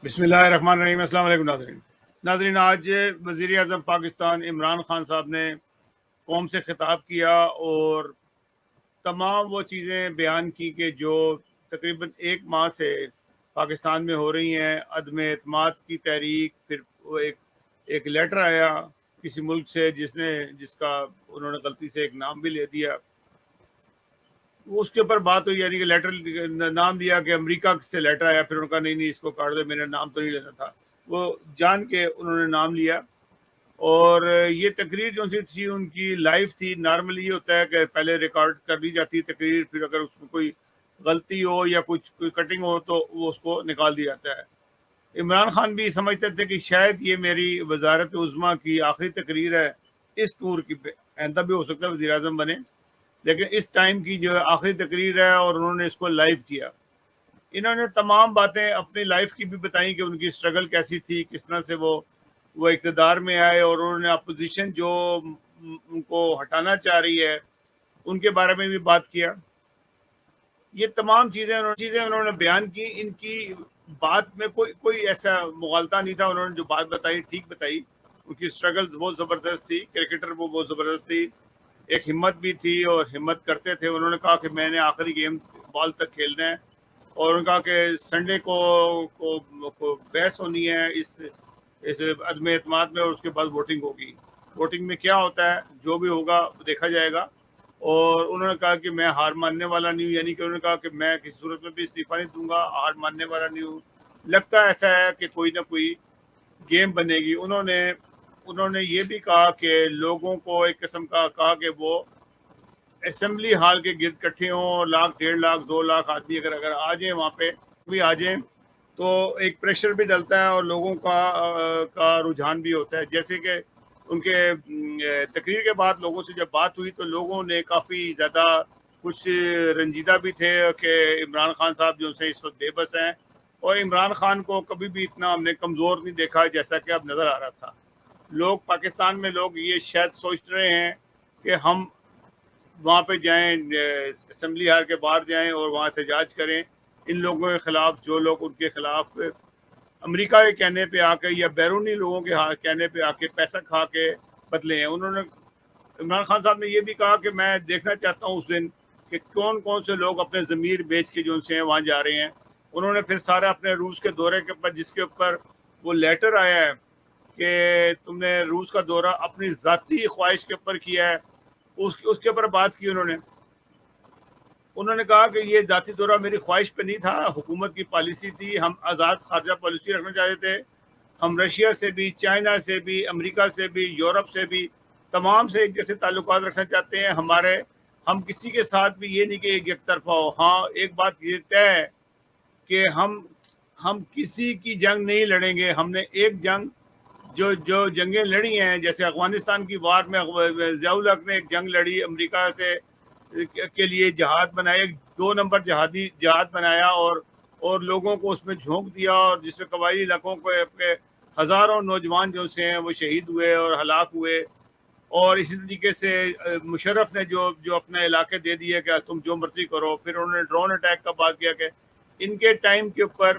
بسم اللہ الرحمن الرحیم۔ السلام علیکم ناظرین، آج وزیر اعظم پاکستان عمران خان صاحب نے قوم سے خطاب کیا اور تمام وہ چیزیں بیان کی کہ جو تقریباً ایک ماہ سے پاکستان میں ہو رہی ہیں۔ عدم اعتماد کی تحریک، پھر وہ ایک لیٹر آیا کسی ملک سے جس کا انہوں نے غلطی سے ایک نام بھی لے دیا، اس کے اوپر بات ہوئی، یعنی کہ لیٹر نام دیا کہ امریکہ سے لیٹر آیا، پھر انہوں نے کہا نہیں اس کو کاٹ دو، میرا نام تو نہیں لینا تھا، وہ جان کے انہوں نے نام لیا۔ اور یہ تقریر جو تھی ان کی لائیو تھی۔ نارملی یہ ہوتا ہے کہ پہلے ریکارڈ کر دی جاتی تقریر، پھر اگر اس میں کوئی غلطی ہو یا کوئی کٹنگ ہو تو وہ اس کو نکال دیا جاتا ہے۔ عمران خان بھی سمجھتے تھے کہ شاید یہ میری وزارت عظمیٰ کی آخری تقریر ہے اس ٹور کی، آئندہ بھی ہو سکتا ہے وزیر اعظم بنے، لیکن اس ٹائم کی جو آخری تقریر ہے، اور انہوں نے اس کو لائیو کیا۔ انہوں نے تمام باتیں اپنی لائف کی بھی بتائیں کہ ان کی سٹرگل کیسی تھی، کس طرح سے وہ اقتدار میں آئے، اور انہوں نے اپوزیشن جو ان کو ہٹانا چاہ رہی ہے ان کے بارے میں بھی بات کیا۔ یہ تمام چیزیں انہوں نے بیان کی۔ ان کی بات میں کوئی ایسا مغالطہ نہیں تھا، انہوں نے جو بات بتائی ٹھیک بتائی۔ ان کی سٹرگل بہت زبردست تھی، کرکٹر وہ بہت زبردست تھی، ایک ہمت بھی تھی اور ہمت کرتے تھے۔ انہوں نے کہا کہ میں نے آخری گیم بال تک کھیلنا ہے، اور انہوں نے کہا کہ سنڈے کو بحث ہونی ہے اس عدم اعتماد میں، اور اس کے بعد ووٹنگ ہوگی۔ ووٹنگ میں کیا ہوتا ہے جو بھی ہوگا دیکھا جائے گا۔ اور انہوں نے کہا کہ میں ہار ماننے والا نہیں ہوں، یعنی کہ انہوں نے کہا کہ میں کسی صورت میں بھی استعفیٰ نہیں دوں گا، ہار ماننے والا نہیں ہوں۔ لگتا ایسا ہے کہ کوئی نہ کوئی گیم بنے گی۔ انہوں نے یہ بھی کہا کہ لوگوں کو ایک قسم کا کہا کہ وہ اسمبلی ہال کے گرد کٹھے ہوں، 1,00,000 1,50,000 2,00,000 آدمی اگر آ جائیں وہاں پہ بھی آ جائیں تو ایک پریشر بھی ڈلتا ہے اور لوگوں کا رجحان بھی ہوتا ہے۔ جیسے کہ ان کے تقریر کے بعد لوگوں سے جب بات ہوئی تو لوگوں نے کافی زیادہ کچھ رنجیدہ بھی تھے کہ عمران خان صاحب جو سے اس وقت بے بس ہیں، اور عمران خان کو کبھی بھی اتنا ہم نے کمزور نہیں دیکھا جیسا کہ اب نظر آ رہا تھا۔ لوگ پاکستان میں لوگ یہ شاید سوچ رہے ہیں کہ ہم وہاں پہ جائیں، اسمبلی ہال کے باہر جائیں اور وہاں احتجاج کریں ان لوگوں کے خلاف، جو لوگ ان کے خلاف امریکہ کے کہنے پہ آ کے یا بیرونی لوگوں کے کہنے پہ آ کے پیسہ کھا کے بدلے ہیں۔ انہوں نے عمران خان صاحب نے یہ بھی کہا کہ میں دیکھنا چاہتا ہوں اس دن کہ کون سے لوگ اپنے ضمیر بیچ کے جو ان سے وہاں جا رہے ہیں۔ انہوں نے پھر سارا اپنے روس کے دورے کے اوپر، جس کے اوپر وہ لیٹر آیا ہے کہ تم نے روس کا دورہ اپنی ذاتی خواہش کے اوپر کیا ہے، اس کے اوپر بات کی۔ انہوں نے کہا کہ یہ ذاتی دورہ میری خواہش پہ نہیں تھا، حکومت کی پالیسی تھی، ہم آزاد خارجہ پالیسی رکھنا چاہتے تھے۔ ہم رشیا سے بھی، چائنا سے بھی، امریکہ سے بھی، یورپ سے بھی، تمام سے ایک جیسے تعلقات رکھنا چاہتے ہیں۔ ہم کسی کے ساتھ بھی یہ نہیں کہ ایک طرفہ ہو۔ ہاں ایک بات یہ طے ہے کہ ہم کسی کی جنگ نہیں لڑیں گے۔ ہم نے ایک جنگ جو جنگیں لڑی ہیں، جیسے افغانستان کی وار میں ضیاء الحق نے ایک جنگ لڑی، امریکہ سے کے لیے جہاد بنایا، 2 نمبر جہاد بنایا اور لوگوں کو اس میں جھونک دیا، اور جس میں قبائلی علاقوں کو ہزاروں نوجوان جو سے ہیں وہ شہید ہوئے اور ہلاک ہوئے۔ اور اسی طریقے سے مشرف نے جو اپنے علاقے دے دیے کہ تم جو مرضی کرو۔ پھر انہوں نے ڈرون اٹیک کا بات کیا کہ ان کے ٹائم کے اوپر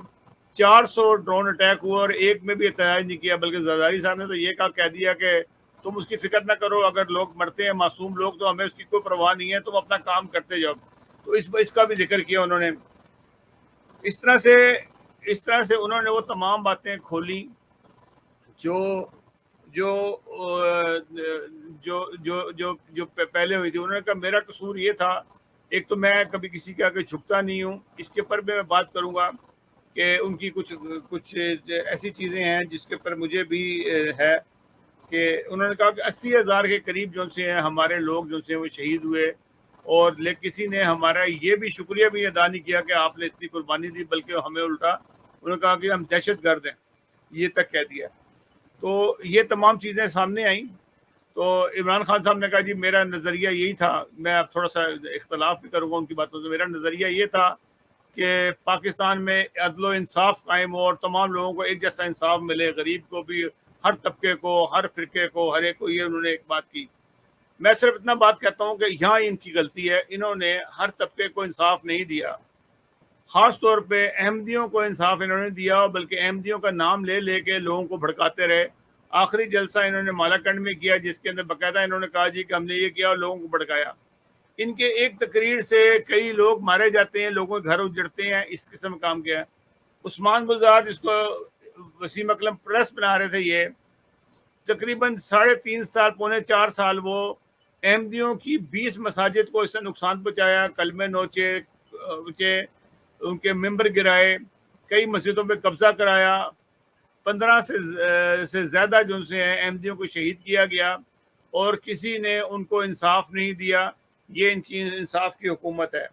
400 ڈرون اٹیک ہوا اور ایک میں بھی احتجاج نہیں کیا، بلکہ زرداری صاحب نے تو یہ کہہ دیا کہ تم اس کی فکر نہ کرو، اگر لوگ مرتے ہیں معصوم لوگ تو ہمیں اس کی کوئی پرواہ نہیں ہے، تم اپنا کام کرتے جاؤ۔ تو اس کا بھی ذکر کیا انہوں نے۔ اس طرح سے انہوں نے وہ تمام باتیں کھولی جو جو جو جو جو جو پہلے ہوئی تھی۔ انہوں نے کہا میرا قصور یہ تھا، ایک تو میں کبھی کسی کے آگے جھکتا نہیں ہوں، اس کے اوپر بھی میں بات کروں گا کہ ان کی کچھ ایسی چیزیں ہیں جس کے اوپر مجھے بھی ہے کہ انہوں نے کہا کہ 80,000 کے قریب جو سے ہیں ہمارے لوگ جو سے وہ شہید ہوئے، اور کسی نے ہمارا یہ بھی شکریہ بھی ادا نہیں کیا کہ آپ نے اتنی قربانی دی، بلکہ ہمیں الٹا انہوں نے کہا کہ ہم دہشت گرد ہیں، یہ تک کہہ دیا۔ تو یہ تمام چیزیں سامنے آئیں۔ تو عمران خان صاحب نے کہا جی میرا نظریہ یہی تھا، میں اب تھوڑا سا اختلاف بھی کروں گا ان کی باتوں سے، میرا نظریہ یہ تھا کہ پاکستان میں عدل و انصاف قائم ہو اور تمام لوگوں کو ایک جیسا انصاف ملے، غریب کو بھی، ہر طبقے کو، ہر فرقے کو، ہر ایک کو۔ یہ انہوں نے ایک بات کی۔ میں صرف اتنا بات کہتا ہوں کہ یہاں ان کی غلطی ہے، انہوں نے ہر طبقے کو انصاف نہیں دیا۔ خاص طور پہ احمدیوں کو انصاف انہوں نے دیا، بلکہ احمدیوں کا نام لے لے کے لوگوں کو بھڑکاتے رہے۔ آخری جلسہ انہوں نے مالاکنڈ میں کیا، جس کے اندر باقاعدہ انہوں نے کہا جی کہ ہم نے یہ کیا اور لوگوں کو بھڑکایا۔ ان کے ایک تقریر سے کئی لوگ مارے جاتے ہیں، لوگوں کے گھر اجڑتے ہیں، اس قسم کا کام کیا۔ عثمان گلزار جس کو وسیم اکرم پریس بنا رہے تھے، یہ تقریباً 3.5 سال پونے 4 سال وہ احمدیوں کی 20 مساجد کو اس نے نقصان پہنچایا، کلمے نوچے، ان کے ممبر گرائے، کئی مسجدوں پہ قبضہ کرایا، 15 سے زیادہ جو سے ہیں احمدیوں کو شہید کیا گیا، اور کسی نے ان کو انصاف نہیں دیا۔ یہ ان کی انصاف کی حکومت ہے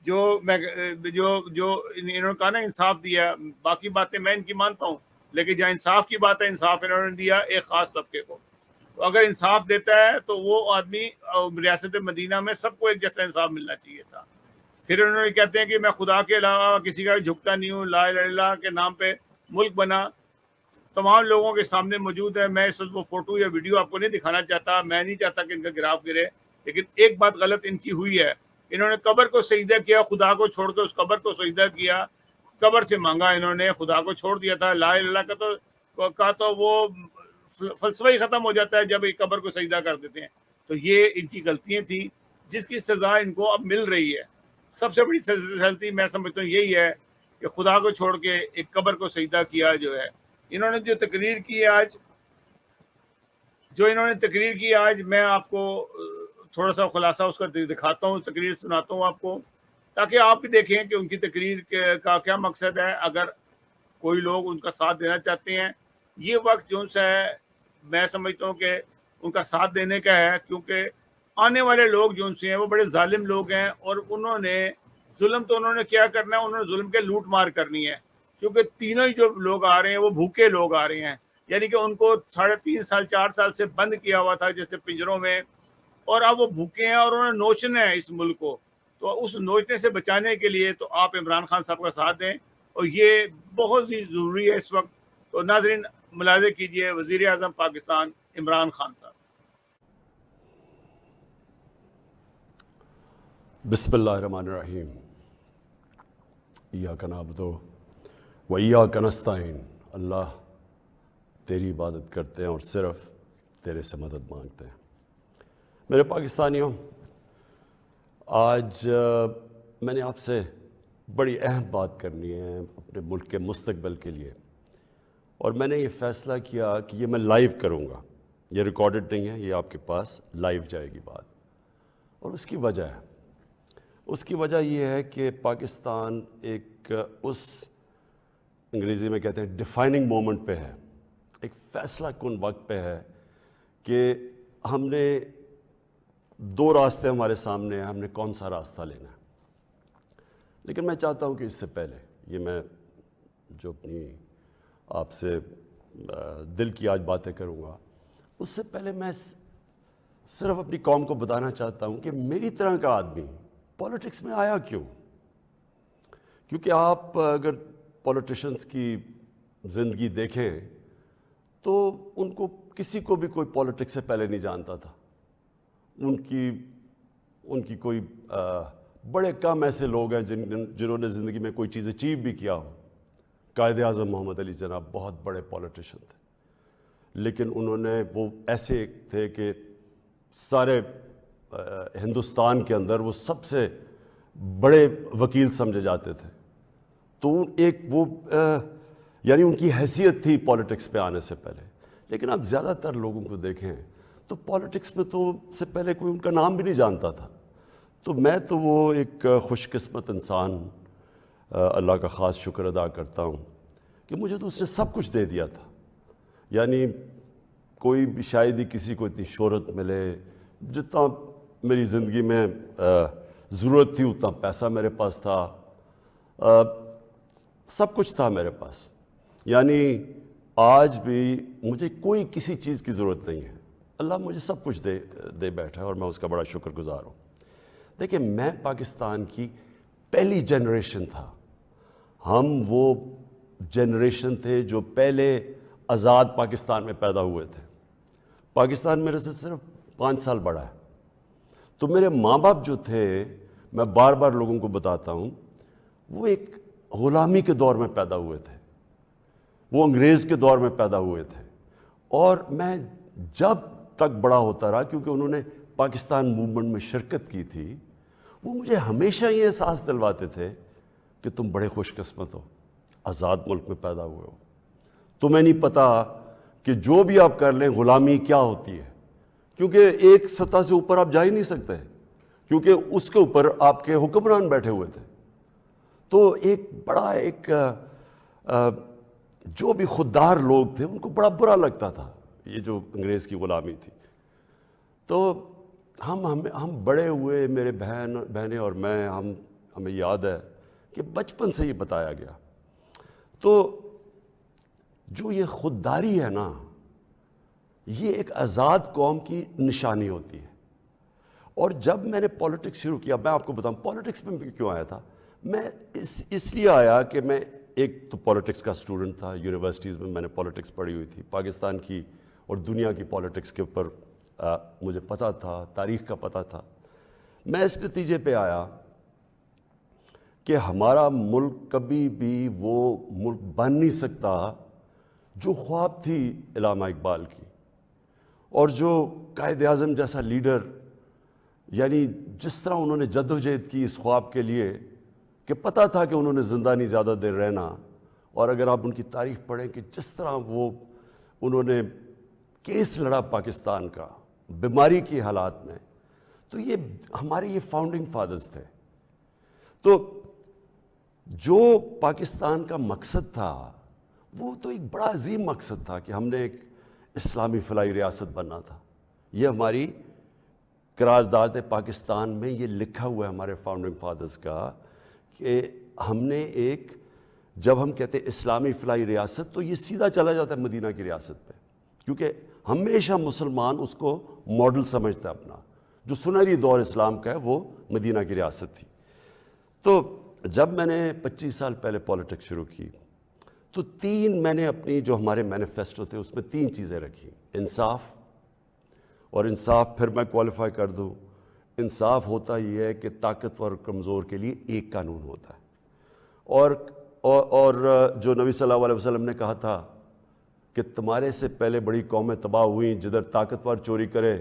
جو انہوں نے کہا نا انصاف دیا، باقی باتیں میں ان کی مانتا ہوں، لیکن جہاں انصاف کی بات ہے، انصاف انہوں نے دیا ایک خاص طبقے کو۔ تو اگر انصاف دیتا ہے تو وہ آدمی ریاست مدینہ میں سب کو ایک جیسا انصاف ملنا چاہیے تھا۔ پھر انہوں نے کہتے ہیں کہ میں خدا کے علاوہ کسی کا جھکتا نہیں ہوں، لا الہ الا اللہ کے نام پہ ملک بنا، تمام لوگوں کے سامنے موجود ہے۔ میں اس وقت وہ فوٹو یا ویڈیو آپ کو نہیں دکھانا چاہتا، میں نہیں چاہتا کہ ان کا گراف گرے، لیکن ایک بات غلط ان کی ہوئی ہے، انہوں نے قبر کو سجدہ کیا، خدا کو چھوڑ کے اس قبر کو سجدہ کیا، قبر سے مانگا انہوں نے، خدا کو چھوڑ دیا تھا۔ لا الہ الا اللہ کا تو وہ فلسفہ ہی ختم ہو جاتا ہے جب ایک قبر کو سجدہ کر دیتے ہیں۔ تو یہ ان کی غلطیاں تھیں جس کی سزا ان کو اب مل رہی ہے۔ سب سے بڑی غلطی میں سمجھتا ہوں یہی ہے کہ خدا کو چھوڑ کے ایک قبر کو سجدہ کیا جو ہے۔ انہوں نے جو تقریر کی آج میں آپ کو تھوڑا سا خلاصہ اس کا دکھاتا ہوں، تقریر سناتا ہوں آپ کو، تاکہ آپ بھی دیکھیں کہ ان کی تقریر کا کیا مقصد ہے۔ اگر کوئی لوگ ان کا ساتھ دینا چاہتے ہیں، یہ وقت جو ہے میں سمجھتا ہوں کہ ان کا ساتھ دینے کا ہے، کیونکہ آنے والے لوگ جو سے ہیں وہ بڑے ظالم لوگ ہیں، اور انہوں نے ظلم تو انہوں نے کیا کرنا ہے، انہوں نے ظلم کے لوٹ مار کرنی ہے، کیونکہ تینوں ہی جو لوگ آ رہے ہیں وہ بھوکے لوگ آ رہے ہیں، یعنی کہ ان کو 3.5 سال 4 سال سے بند کیا ہوا تھا جیسے پنجروں میں، اور اب وہ بھوکے ہیں اور انہوں نے نوچنا ہے اس ملک کو۔ تو اس نوچنے سے بچانے کے لیے تو آپ عمران خان صاحب کا ساتھ دیں، اور یہ بہت ہی ضروری ہے اس وقت۔ تو ناظرین ملاحظہ کیجئے وزیر اعظم پاکستان عمران خان صاحب۔ بسم اللہ الرحمن الرحیم، ایاک نعبد و ایاک نستعین۔ اللہ تیری عبادت کرتے ہیں اور صرف تیرے سے مدد مانگتے ہیں۔ میرے پاکستانیوں، آج میں نے آپ سے بڑی اہم بات کرنی ہے اپنے ملک کے مستقبل کے لیے، اور میں نے یہ فیصلہ کیا کہ یہ میں لائیو کروں گا، یہ ریکارڈڈ نہیں ہے، یہ آپ کے پاس لائیو جائے گی بات۔ اور اس کی وجہ یہ ہے کہ پاکستان ایک اس انگریزی میں کہتے ہیں ڈیفائننگ مومنٹ پہ ہے، ایک فیصلہ کن وقت پہ ہے کہ ہم نے 2 راستے ہمارے سامنے ہیں، ہم نے کون سا راستہ لینا ہے۔ لیکن میں چاہتا ہوں کہ اس سے پہلے یہ میں جو اپنی آپ سے دل کی آج باتیں کروں گا، اس سے پہلے میں صرف اپنی قوم کو بتانا چاہتا ہوں کہ میری طرح کا آدمی پولیٹکس میں آیا کیوں۔ کیونکہ آپ اگر پولیٹیشنز کی زندگی دیکھیں تو ان کو کسی کو بھی کوئی پولیٹکس سے پہلے نہیں جانتا تھا۔ ان کی کوئی بڑے کم ایسے لوگ ہیں جنہوں نے زندگی میں کوئی چیز اچیو بھی کیا ہو۔ قائد اعظم محمد علی جناح بہت بڑے پولیٹیشن تھے، لیکن انہوں نے وہ ایسے تھے کہ سارے ہندوستان کے اندر وہ سب سے بڑے وکیل سمجھے جاتے تھے۔ تو ایک وہ یعنی ان کی حیثیت تھی پولیٹکس پہ آنے سے پہلے۔ لیکن آپ زیادہ تر لوگوں کو دیکھیں تو پولیٹکس میں تو سے پہلے کوئی ان کا نام بھی نہیں جانتا تھا۔ تو میں تو وہ ایک خوش قسمت انسان اللہ کا خاص شکر ادا کرتا ہوں کہ مجھے تو اس نے سب کچھ دے دیا تھا۔ یعنی کوئی بھی شاید ہی کسی کو اتنی شہرت ملے، جتنا میری زندگی میں ضرورت تھی اتنا پیسہ میرے پاس تھا، سب کچھ تھا میرے پاس۔ یعنی آج بھی مجھے کوئی کسی چیز کی ضرورت نہیں ہے، اللہ مجھے سب کچھ دے بیٹھا ہے اور میں اس کا بڑا شکر گزار ہوں۔ دیکھیں، میں پاکستان کی پہلی جنریشن تھا، ہم وہ جنریشن تھے جو پہلے آزاد پاکستان میں پیدا ہوئے تھے۔ پاکستان میرے سے صرف 5 سال بڑا ہے۔ تو میرے ماں باپ جو تھے، میں بار بار لوگوں کو بتاتا ہوں، وہ ایک غلامی کے دور میں پیدا ہوئے تھے، وہ انگریز کے دور میں پیدا ہوئے تھے، اور میں جب تک بڑا ہوتا رہا، کیونکہ انہوں نے پاکستان موومنٹ میں شرکت کی تھی، وہ مجھے ہمیشہ یہ احساس دلواتے تھے کہ تم بڑے خوش قسمت ہو، آزاد ملک میں پیدا ہوئے ہو، تمہیں نہیں پتہ کہ جو بھی آپ کر لیں غلامی کیا ہوتی ہے، کیونکہ ایک سطح سے اوپر آپ جا ہی نہیں سکتے، کیونکہ اس کے اوپر آپ کے حکمران بیٹھے ہوئے تھے۔ تو ایک بڑا جو بھی خوددار لوگ تھے ان کو بڑا برا لگتا تھا یہ جو انگریز کی غلامی تھی۔ تو ہم بڑے ہوئے، میرے بہنیں اور میں، ہمیں یاد ہے کہ بچپن سے یہ بتایا گیا۔ تو جو یہ خودداری ہے نا، یہ ایک آزاد قوم کی نشانی ہوتی ہے۔ اور جب میں نے پالیٹکس شروع کیا، میں آپ کو بتاؤں پالیٹکس میں کیوں آیا تھا۔ میں اس لیے آیا کہ میں ایک تو پالیٹکس کا اسٹوڈنٹ تھا، یونیورسٹیز میں نے پالیٹکس پڑھی ہوئی تھی، پاکستان کی اور دنیا کی پالیٹکس کے اوپر مجھے پتہ تھا، تاریخ کا پتہ تھا۔ میں اس نتیجے پہ آیا کہ ہمارا ملک کبھی بھی وہ ملک بن نہیں سکتا جو خواب تھی علامہ اقبال کی، اور جو قائد اعظم جیسا لیڈر، یعنی جس طرح انہوں نے جدوجہد کی اس خواب کے لیے کہ پتہ تھا کہ انہوں نے زندہ نہیں زیادہ دیر رہنا، اور اگر آپ ان کی تاریخ پڑھیں کہ جس طرح انہوں نے کیس لڑا پاکستان کا بیماری کی حالات میں، تو یہ ہمارے یہ فاؤنڈنگ فادرز تھے۔ تو جو پاکستان کا مقصد تھا وہ تو ایک بڑا عظیم مقصد تھا کہ ہم نے ایک اسلامی فلاحی ریاست بننا تھا۔ یہ ہماری قرارداد پاکستان میں یہ لکھا ہوا ہے ہمارے فاؤنڈنگ فادرز کا کہ ہم نے جب ہم کہتے ہیں اسلامی فلاحی ریاست تو یہ سیدھا چلا جاتا ہے مدینہ کی ریاست پہ، کیونکہ ہمیشہ مسلمان اس کو ماڈل سمجھتا ہے اپنا۔ جو سنہری دور اسلام کا ہے وہ مدینہ کی ریاست تھی۔ تو جب میں نے 25 سال پہلے پالیٹکس شروع کی تو میں نے اپنی جو ہمارے مینیفیسٹو تھے اس میں 3 چیزیں رکھی: انصاف، اور انصاف پھر میں کوالیفائی کر دوں، انصاف ہوتا یہ ہے کہ طاقتور اور کمزور کے لیے ایک قانون ہوتا ہے، اور جو نبی صلی اللہ علیہ وسلم نے کہا تھا کہ تمہارے سے پہلے بڑی قومیں تباہ ہوئیں، جدھر طاقتور چوری کرے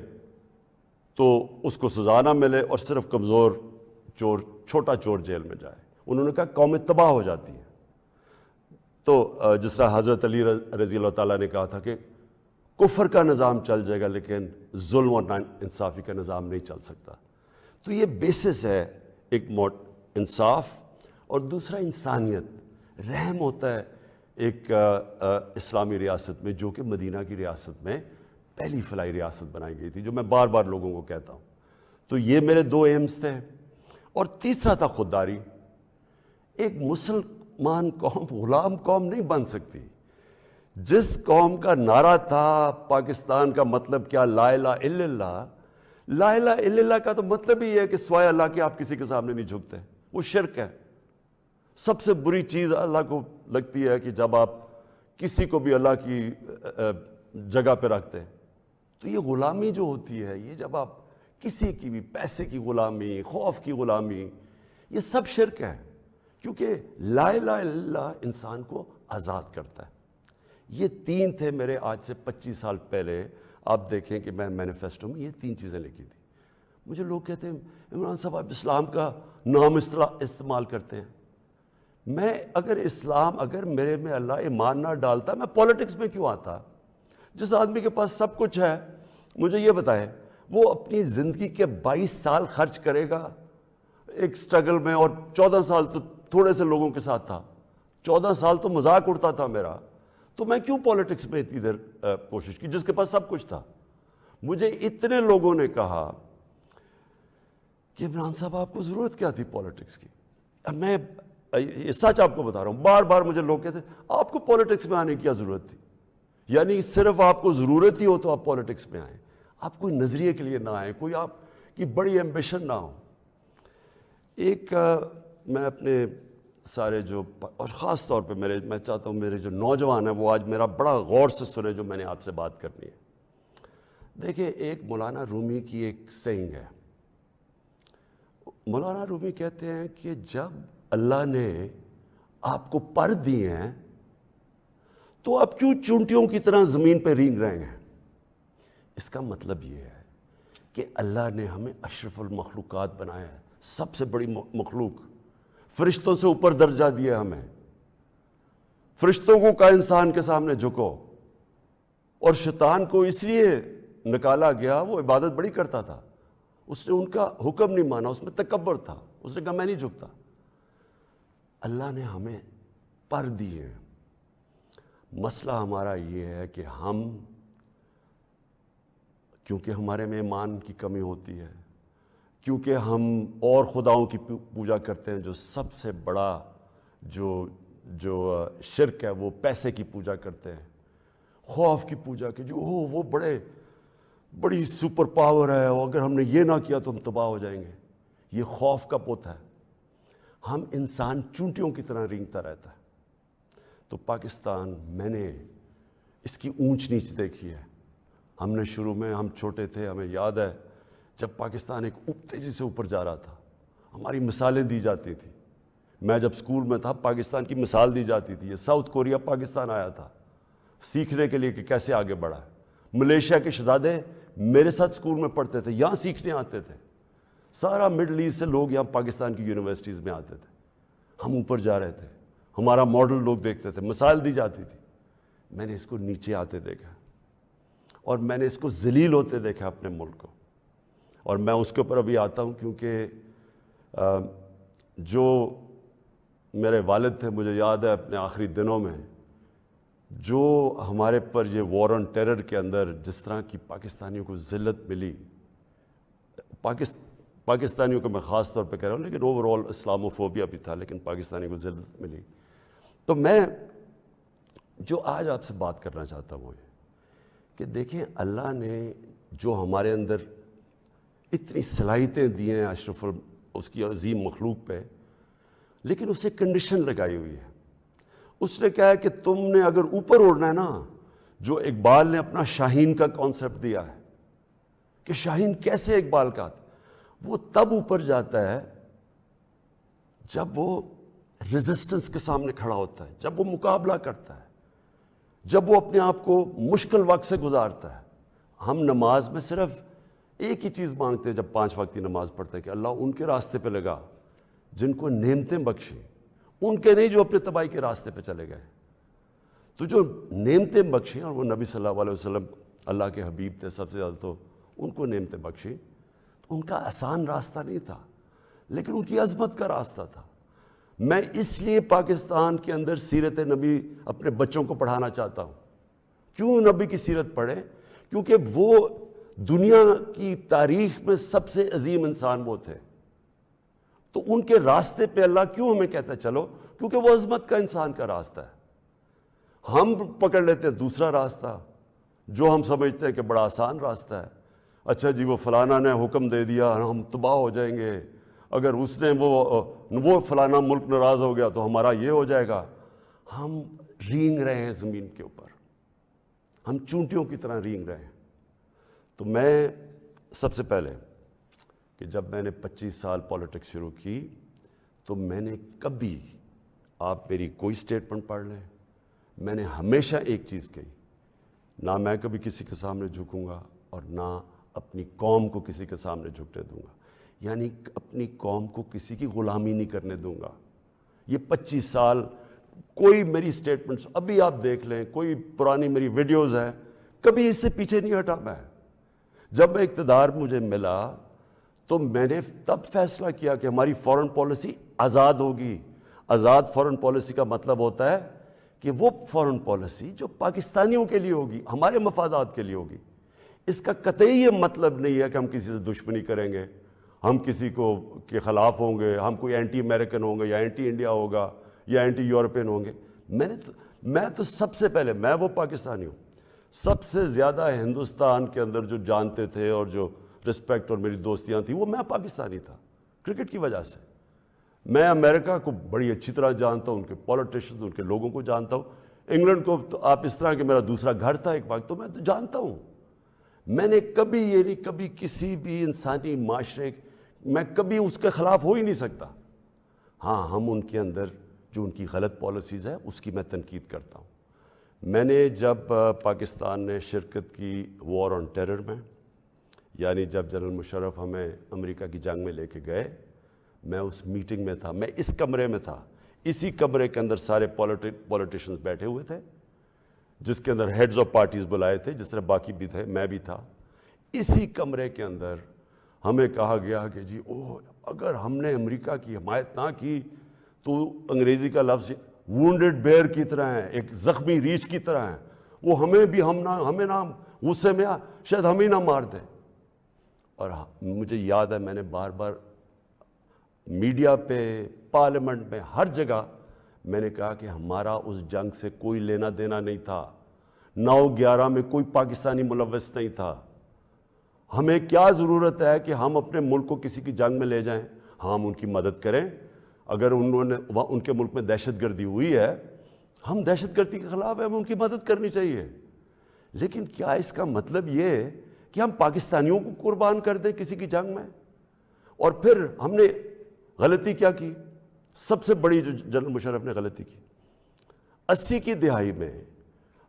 تو اس کو سزا نہ ملے اور صرف کمزور چور، چھوٹا چور جیل میں جائے۔ انہوں نے کہا قومیں تباہ ہو جاتی ہیں۔ تو جس طرح حضرت علی رضی اللہ تعالیٰ نے کہا تھا کہ کفر کا نظام چل جائے گا لیکن ظلم اور ناانصافی کا نظام نہیں چل سکتا۔ تو یہ بیسس ہے ایک انصاف، اور دوسرا انسانیت، رحم ہوتا ہے ایک اسلامی ریاست میں، جو کہ مدینہ کی ریاست میں پہلی فلاحی ریاست بنائی گئی تھی، جو میں بار بار لوگوں کو کہتا ہوں۔ تو یہ میرے 2 ایمز تھے، اور تیسرا تھا خودداری۔ ایک مسلمان قوم غلام قوم نہیں بن سکتی۔ جس قوم کا نعرہ تھا پاکستان کا مطلب کیا، لا الہ الا اللہ، لا الہ الا اللہ کا تو مطلب ہی ہے کہ سوائے اللہ کے آپ کسی کے سامنے نہیں جھکتے، وہ شرک ہے۔ سب سے بری چیز اللہ کو لگتی ہے کہ جب آپ کسی کو بھی اللہ کی جگہ پہ رکھتے ہیں۔ تو یہ غلامی جو ہوتی ہے، یہ جب آپ کسی کی بھی پیسے کی غلامی، خوف کی غلامی، یہ سب شرک ہے، کیونکہ لا الہ الا اللہ انسان کو آزاد کرتا ہے۔ یہ 3 تھے میرے آج سے 25 سال پہلے۔ آپ دیکھیں کہ میں مینیفیسٹو میں یہ 3 چیزیں لکھی تھی۔ مجھے لوگ کہتے ہیں عمران صاحب آپ اسلام کا نام استعمال کرتے ہیں۔ میں اگر میرے میں اللہ ایمان نہ ڈالتا، میں پالیٹکس میں کیوں آتا؟ جس آدمی کے پاس سب کچھ ہے، مجھے یہ بتائے، وہ اپنی زندگی کے 22 سال خرچ کرے گا ایک سٹرگل میں، اور 14 سال تو تھوڑے سے لوگوں کے ساتھ تھا، 14 سال تو مذاق اڑتا تھا میرا، تو میں کیوں پالیٹکس میں اتنی دیر کوشش کی جس کے پاس سب کچھ تھا؟ مجھے اتنے لوگوں نے کہا کہ عمران صاحب آپ کو ضرورت کیا تھی پالیٹکس کی؟ میں یہ سچ آپ کو بتا رہا ہوں، بار بار مجھے لوگ کہتے ہیں آپ کو پالیٹکس میں آنے کی کیا ضرورت تھی؟ یعنی صرف آپ کو ضرورت ہی ہو تو آپ پالیٹکس میں آئیں، آپ کوئی نظریے کے لیے نہ آئیں، کوئی آپ کی بڑی ایمبیشن نہ ہو۔ میں اپنے سارے اور خاص طور پہ میں چاہتا ہوں میرے جو نوجوان ہیں وہ آج میرا بڑا غور سے سنے جو میں نے آپ سے بات کرنی ہے۔ دیکھیں، ایک مولانا رومی کی ایک سینگ ہے۔ مولانا رومی کہتے ہیں کہ جب اللہ نے آپ کو پر دیے ہیں تو آپ کیوں چونٹیوں کی طرح زمین پہ رینگ رہے ہیں؟ اس کا مطلب یہ ہے کہ اللہ نے ہمیں اشرف المخلوقات بنایا ہے، سب سے بڑی مخلوق، فرشتوں سے اوپر درجہ دیا ہمیں۔ فرشتوں کو کہا انسان کے سامنے جھکو، اور شیطان کو اس لیے نکالا گیا، وہ عبادت بڑی کرتا تھا، اس نے ان کا حکم نہیں مانا، اس میں تکبر تھا، اس نے کہا میں نہیں جھکتا۔ اللہ نے ہمیں پر دیے ہیں۔ مسئلہ ہمارا یہ ہے کہ ہم، کیونکہ ہمارے میں ایمان کی کمی ہوتی ہے، کیونکہ ہم اور خداؤں کی پوجا کرتے ہیں، جو سب سے بڑا جو شرک ہے وہ پیسے کی پوجا کرتے ہیں، خوف کی پوجا کی، جو وہ بڑی سپر پاور ہے، اور اگر ہم نے یہ نہ کیا تو ہم تباہ ہو جائیں گے، یہ خوف کا پوت ہے۔ ہم انسان چونٹیوں کی طرح رینگتا رہتا ہے۔ تو پاکستان، میں نے اس کی اونچ نیچ دیکھی ہے۔ ہم نے شروع میں، ہم چھوٹے تھے، ہمیں یاد ہے جب پاکستان ایک تیزی سے اوپر جا رہا تھا، ہماری مثالیں دی جاتی تھیں۔ میں جب سکول میں تھا، پاکستان کی مثال دی جاتی تھی، یہ ساؤتھ کوریا پاکستان آیا تھا سیکھنے کے لیے کہ کیسے آگے بڑھا ہے۔ ملیشیا کے شہزادے میرے ساتھ سکول میں پڑھتے تھے، یہاں سیکھنے آتے تھے، سارا مڈل ایسٹ سے لوگ یہاں پاکستان کی یونیورسٹیز میں آتے تھے، ہم اوپر جا رہے تھے، ہمارا ماڈل لوگ دیکھتے تھے، مثال دی جاتی تھی۔ میں نے اس کو نیچے آتے دیکھا، اور میں نے اس کو ذلیل ہوتے دیکھا اپنے ملک کو، اور میں اس کے اوپر ابھی آتا ہوں، کیونکہ جو میرے والد تھے، مجھے یاد ہے اپنے آخری دنوں میں جو ہمارے پر یہ وار آن ٹیرر کے اندر جس طرح کی پاکستانیوں کو ذلت ملی، پاکستانیوں کو میں خاص طور پہ کہہ رہا ہوں، لیکن اوور آل اسلاموفوبیا بھی تھا، لیکن پاکستانیوں کو ذلت ملی۔ تو میں جو آج آپ سے بات کرنا چاہتا ہوں یہ کہ دیکھیں، اللہ نے جو ہمارے اندر اتنی صلاحیتیں دی ہیں اشرف اس کی عظیم مخلوق پہ، لیکن اسے کنڈیشن لگائی ہوئی ہے۔ اس نے کہا ہے کہ تم نے اگر اوپر اڑنا ہے نا، جو اقبال نے اپنا شاہین کا کانسیپٹ دیا ہے کہ شاہین کیسے اقبال کا، وہ تب اوپر جاتا ہے جب وہ ریزسٹنس کے سامنے کھڑا ہوتا ہے، جب وہ مقابلہ کرتا ہے، جب وہ اپنے آپ کو مشکل وقت سے گزارتا ہے۔ ہم نماز میں صرف ایک ہی چیز مانگتے ہیں جب 5 وقت کی نماز پڑھتے ہیں کہ اللہ ان کے راستے پہ لگا جن کو نعمتیں بخشیں، ان کے نہیں جو اپنے تباہی کے راستے پہ چلے گئے۔ تو جو نعمتیں بخشیں، اور وہ نبی صلی اللہ علیہ وسلم اللہ کے حبیب تھے سب سے زیادہ، تو ان کو نعمتیں بخشیں، تو ان کا آسان راستہ نہیں تھا، لیکن ان کی عظمت کا راستہ تھا۔ میں اس لیے پاکستان کے اندر سیرت نبی اپنے بچوں کو پڑھانا چاہتا ہوں۔ کیوں نبی کی سیرت پڑھیں؟ کیونکہ وہ دنیا کی تاریخ میں سب سے عظیم انسان وہ تھے، تو ان کے راستے پہ اللہ کیوں ہمیں کہتا ہے چلو؟ کیونکہ وہ عظمت کا انسان کا راستہ ہے۔ ہم پکڑ لیتے ہیں دوسرا راستہ جو ہم سمجھتے ہیں کہ بڑا آسان راستہ ہے۔ اچھا جی، وہ فلانا نے حکم دے دیا، ہم تباہ ہو جائیں گے، اگر اس نے وہ فلانا ملک ناراض ہو گیا تو ہمارا یہ ہو جائے گا۔ ہم رینگ رہے ہیں زمین کے اوپر، ہم چونٹیوں کی طرح رینگ رہے ہیں۔ تو میں سب سے پہلے کہ جب میں نے 25 سال پولیٹکس شروع کی تو میں نے کبھی، آپ میری کوئی سٹیٹمنٹ پڑھ لیں، میں نے ہمیشہ ایک چیز کہی، نہ میں کبھی کسی کے سامنے جھکوں گا اور نہ اپنی قوم کو کسی کے سامنے جھکنے دوں گا، یعنی اپنی قوم کو کسی کی غلامی نہیں کرنے دوں گا۔ یہ 25 سال کوئی میری سٹیٹمنٹس ابھی آپ دیکھ لیں، کوئی پرانی میری ویڈیوز ہیں، کبھی اس سے پیچھے نہیں ہٹا میں۔ جب میں اقتدار مجھے ملا تو میں نے تب فیصلہ کیا کہ ہماری فورن پالیسی آزاد ہوگی۔ آزاد فورن پالیسی کا مطلب ہوتا ہے کہ وہ فورن پالیسی جو پاکستانیوں کے لیے ہوگی، ہمارے مفادات کے لیے ہوگی۔ اس کا قطعی یہ مطلب نہیں ہے کہ ہم کسی سے دشمنی کریں گے، ہم کسی کو کے خلاف ہوں گے، ہم کوئی اینٹی امریکن ہوں گے یا اینٹی انڈیا ہوگا یا اینٹی یورپین ہوں گے۔ میں تو سب سے پہلے، میں وہ پاکستانی ہوں سب سے زیادہ ہندوستان کے اندر جو جانتے تھے اور جو رسپیکٹ اور میری دوستیاں تھیں، وہ میں پاکستانی تھا کرکٹ کی وجہ سے۔ میں امریکہ کو بڑی اچھی طرح جانتا ہوں، ان کے پولیٹیشنز، ان کے لوگوں کو جانتا ہوں۔ انگلینڈ کو تو آپ اس طرح کہ میرا دوسرا گھر تھا ایک وقت، تو میں تو جانتا ہوں۔ میں نے کبھی یہ نہیں، کبھی کسی بھی انسانی معاشرے میں کبھی اس کے خلاف ہو ہی نہیں سکتا۔ ہاں، ہم ان کے اندر جو ان کی غلط پالیسیز ہے اس کی میں تنقید کرتا ہوں. میں نے جب پاکستان نے شرکت کی وار آن ٹیرر میں، یعنی جب جنرل مشرف ہمیں امریکہ کی جنگ میں لے کے گئے، میں اس میٹنگ میں تھا، میں اس کمرے میں تھا. اسی کمرے کے اندر سارے پولیٹیشنز بیٹھے ہوئے تھے، جس کے اندر ہیڈز آف پارٹیز بلائے تھے، جس طرح باقی بھی تھے، میں بھی تھا. اسی کمرے کے اندر ہمیں کہا گیا کہ جی اگر ہم نے امریکہ کی حمایت نہ کی تو انگریزی کا لفظ وونڈڈ بیئر کی طرح ہے، ایک زخمی ریچھ کی طرح ہے، وہ ہمیں نہ غصے میں شاید ہمیں نہ مار دے. اور مجھے یاد ہے میں نے بار بار میڈیا پہ، پارلیمنٹ میں، ہر جگہ میں نے کہا کہ ہمارا اس جنگ سے کوئی لینا دینا نہیں تھا. 9/11 میں کوئی پاکستانی ملوث نہیں تھا. ہمیں کیا ضرورت ہے کہ ہم اپنے ملک کو کسی کی جنگ میں لے جائیں؟ ہم ان کی مدد کریں. اگر ان کے ملک میں دہشت گردی ہوئی ہے، ہم دہشت گردی کے خلاف ہیں، ہمیں ان کی مدد کرنی چاہیے. لیکن کیا اس کا مطلب یہ ہے کہ ہم پاکستانیوں کو قربان کر دیں کسی کی جنگ میں؟ اور پھر ہم نے غلطی کیا کی؟ سب سے بڑی جو جنرل مشرف نے غلطی کی، 80 کی دہائی میں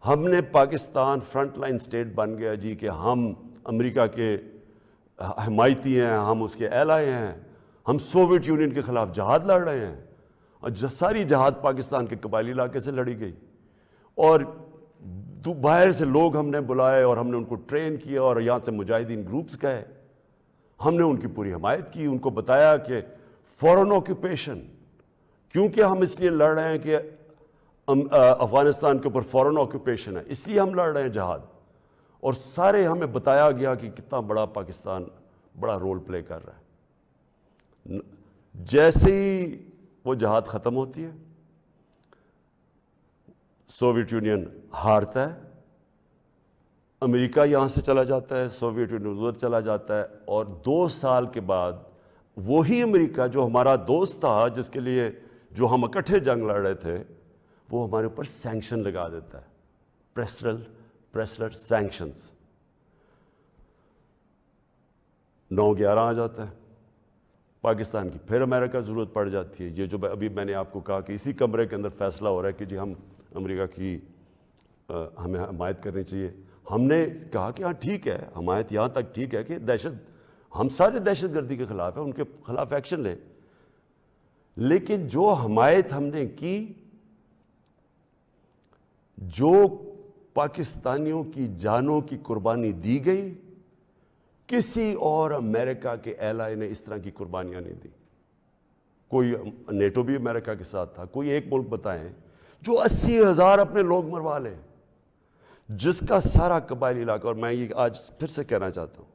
ہم نے پاکستان فرنٹ لائن سٹیٹ بن گیا جی کہ ہم امریکہ کے حمایتی ہیں، ہم اس کے ایلائی ہیں، ہم سوویت یونین کے خلاف جہاد لڑ رہے ہیں. اور ساری جہاد پاکستان کے قبائلی علاقے سے لڑی گئی، اور باہر سے لوگ ہم نے بلائے اور ہم نے ان کو ٹرین کیا، اور یہاں سے مجاہدین گروپس گئے، ہم نے ان کی پوری حمایت کی. ان کو بتایا کہ فورن آکوپیشن، کیونکہ ہم اس لیے لڑ رہے ہیں کہ افغانستان کے اوپر فورن آکوپیشن ہے، اس لیے ہم لڑ رہے ہیں جہاد. اور سارے ہمیں بتایا گیا کہ کتنا بڑا پاکستان بڑا رول پلے کر رہا ہے. جیسے ہی وہ جہاد ختم ہوتی ہے، سوویت یونین ہارتا ہے، امریکہ یہاں سے چلا جاتا ہے، سوویت یونین ادھر چلا جاتا ہے، اور 2 سال کے بعد وہی امریکہ جو ہمارا دوست تھا، جس کے لیے جو ہم اکٹھے جنگ لڑ رہے تھے، وہ ہمارے اوپر سینکشن لگا دیتا ہے، پریسلر سینکشنز. 9/11 آ جاتا ہے، پاکستان کی پھر امریکہ ضرورت پڑ جاتی ہے. یہ جو ابھی میں نے آپ کو کہا کہ اسی کمرے کے اندر فیصلہ ہو رہا ہے کہ جی ہم امریکہ کی ہمیں حمایت کرنی چاہیے. ہم نے کہا کہ ہاں ٹھیک ہے، حمایت یہاں تک ٹھیک ہے کہ ہم سارے دہشت گردی کے خلاف ہیں، ان کے خلاف ایکشن لیں. لیکن جو حمایت ہم نے کی، جو پاکستانیوں کی جانوں کی قربانی دی گئی، کسی اور امریکہ کے ایلائی نے اس طرح کی قربانیاں نہیں دی. کوئی نیٹو بھی امریکہ کے ساتھ تھا، کوئی ایک ملک بتائیں جو 80,000 اپنے لوگ مروا لے، جس کا سارا قبائلی علاقہ. اور میں یہ آج پھر سے کہنا چاہتا ہوں،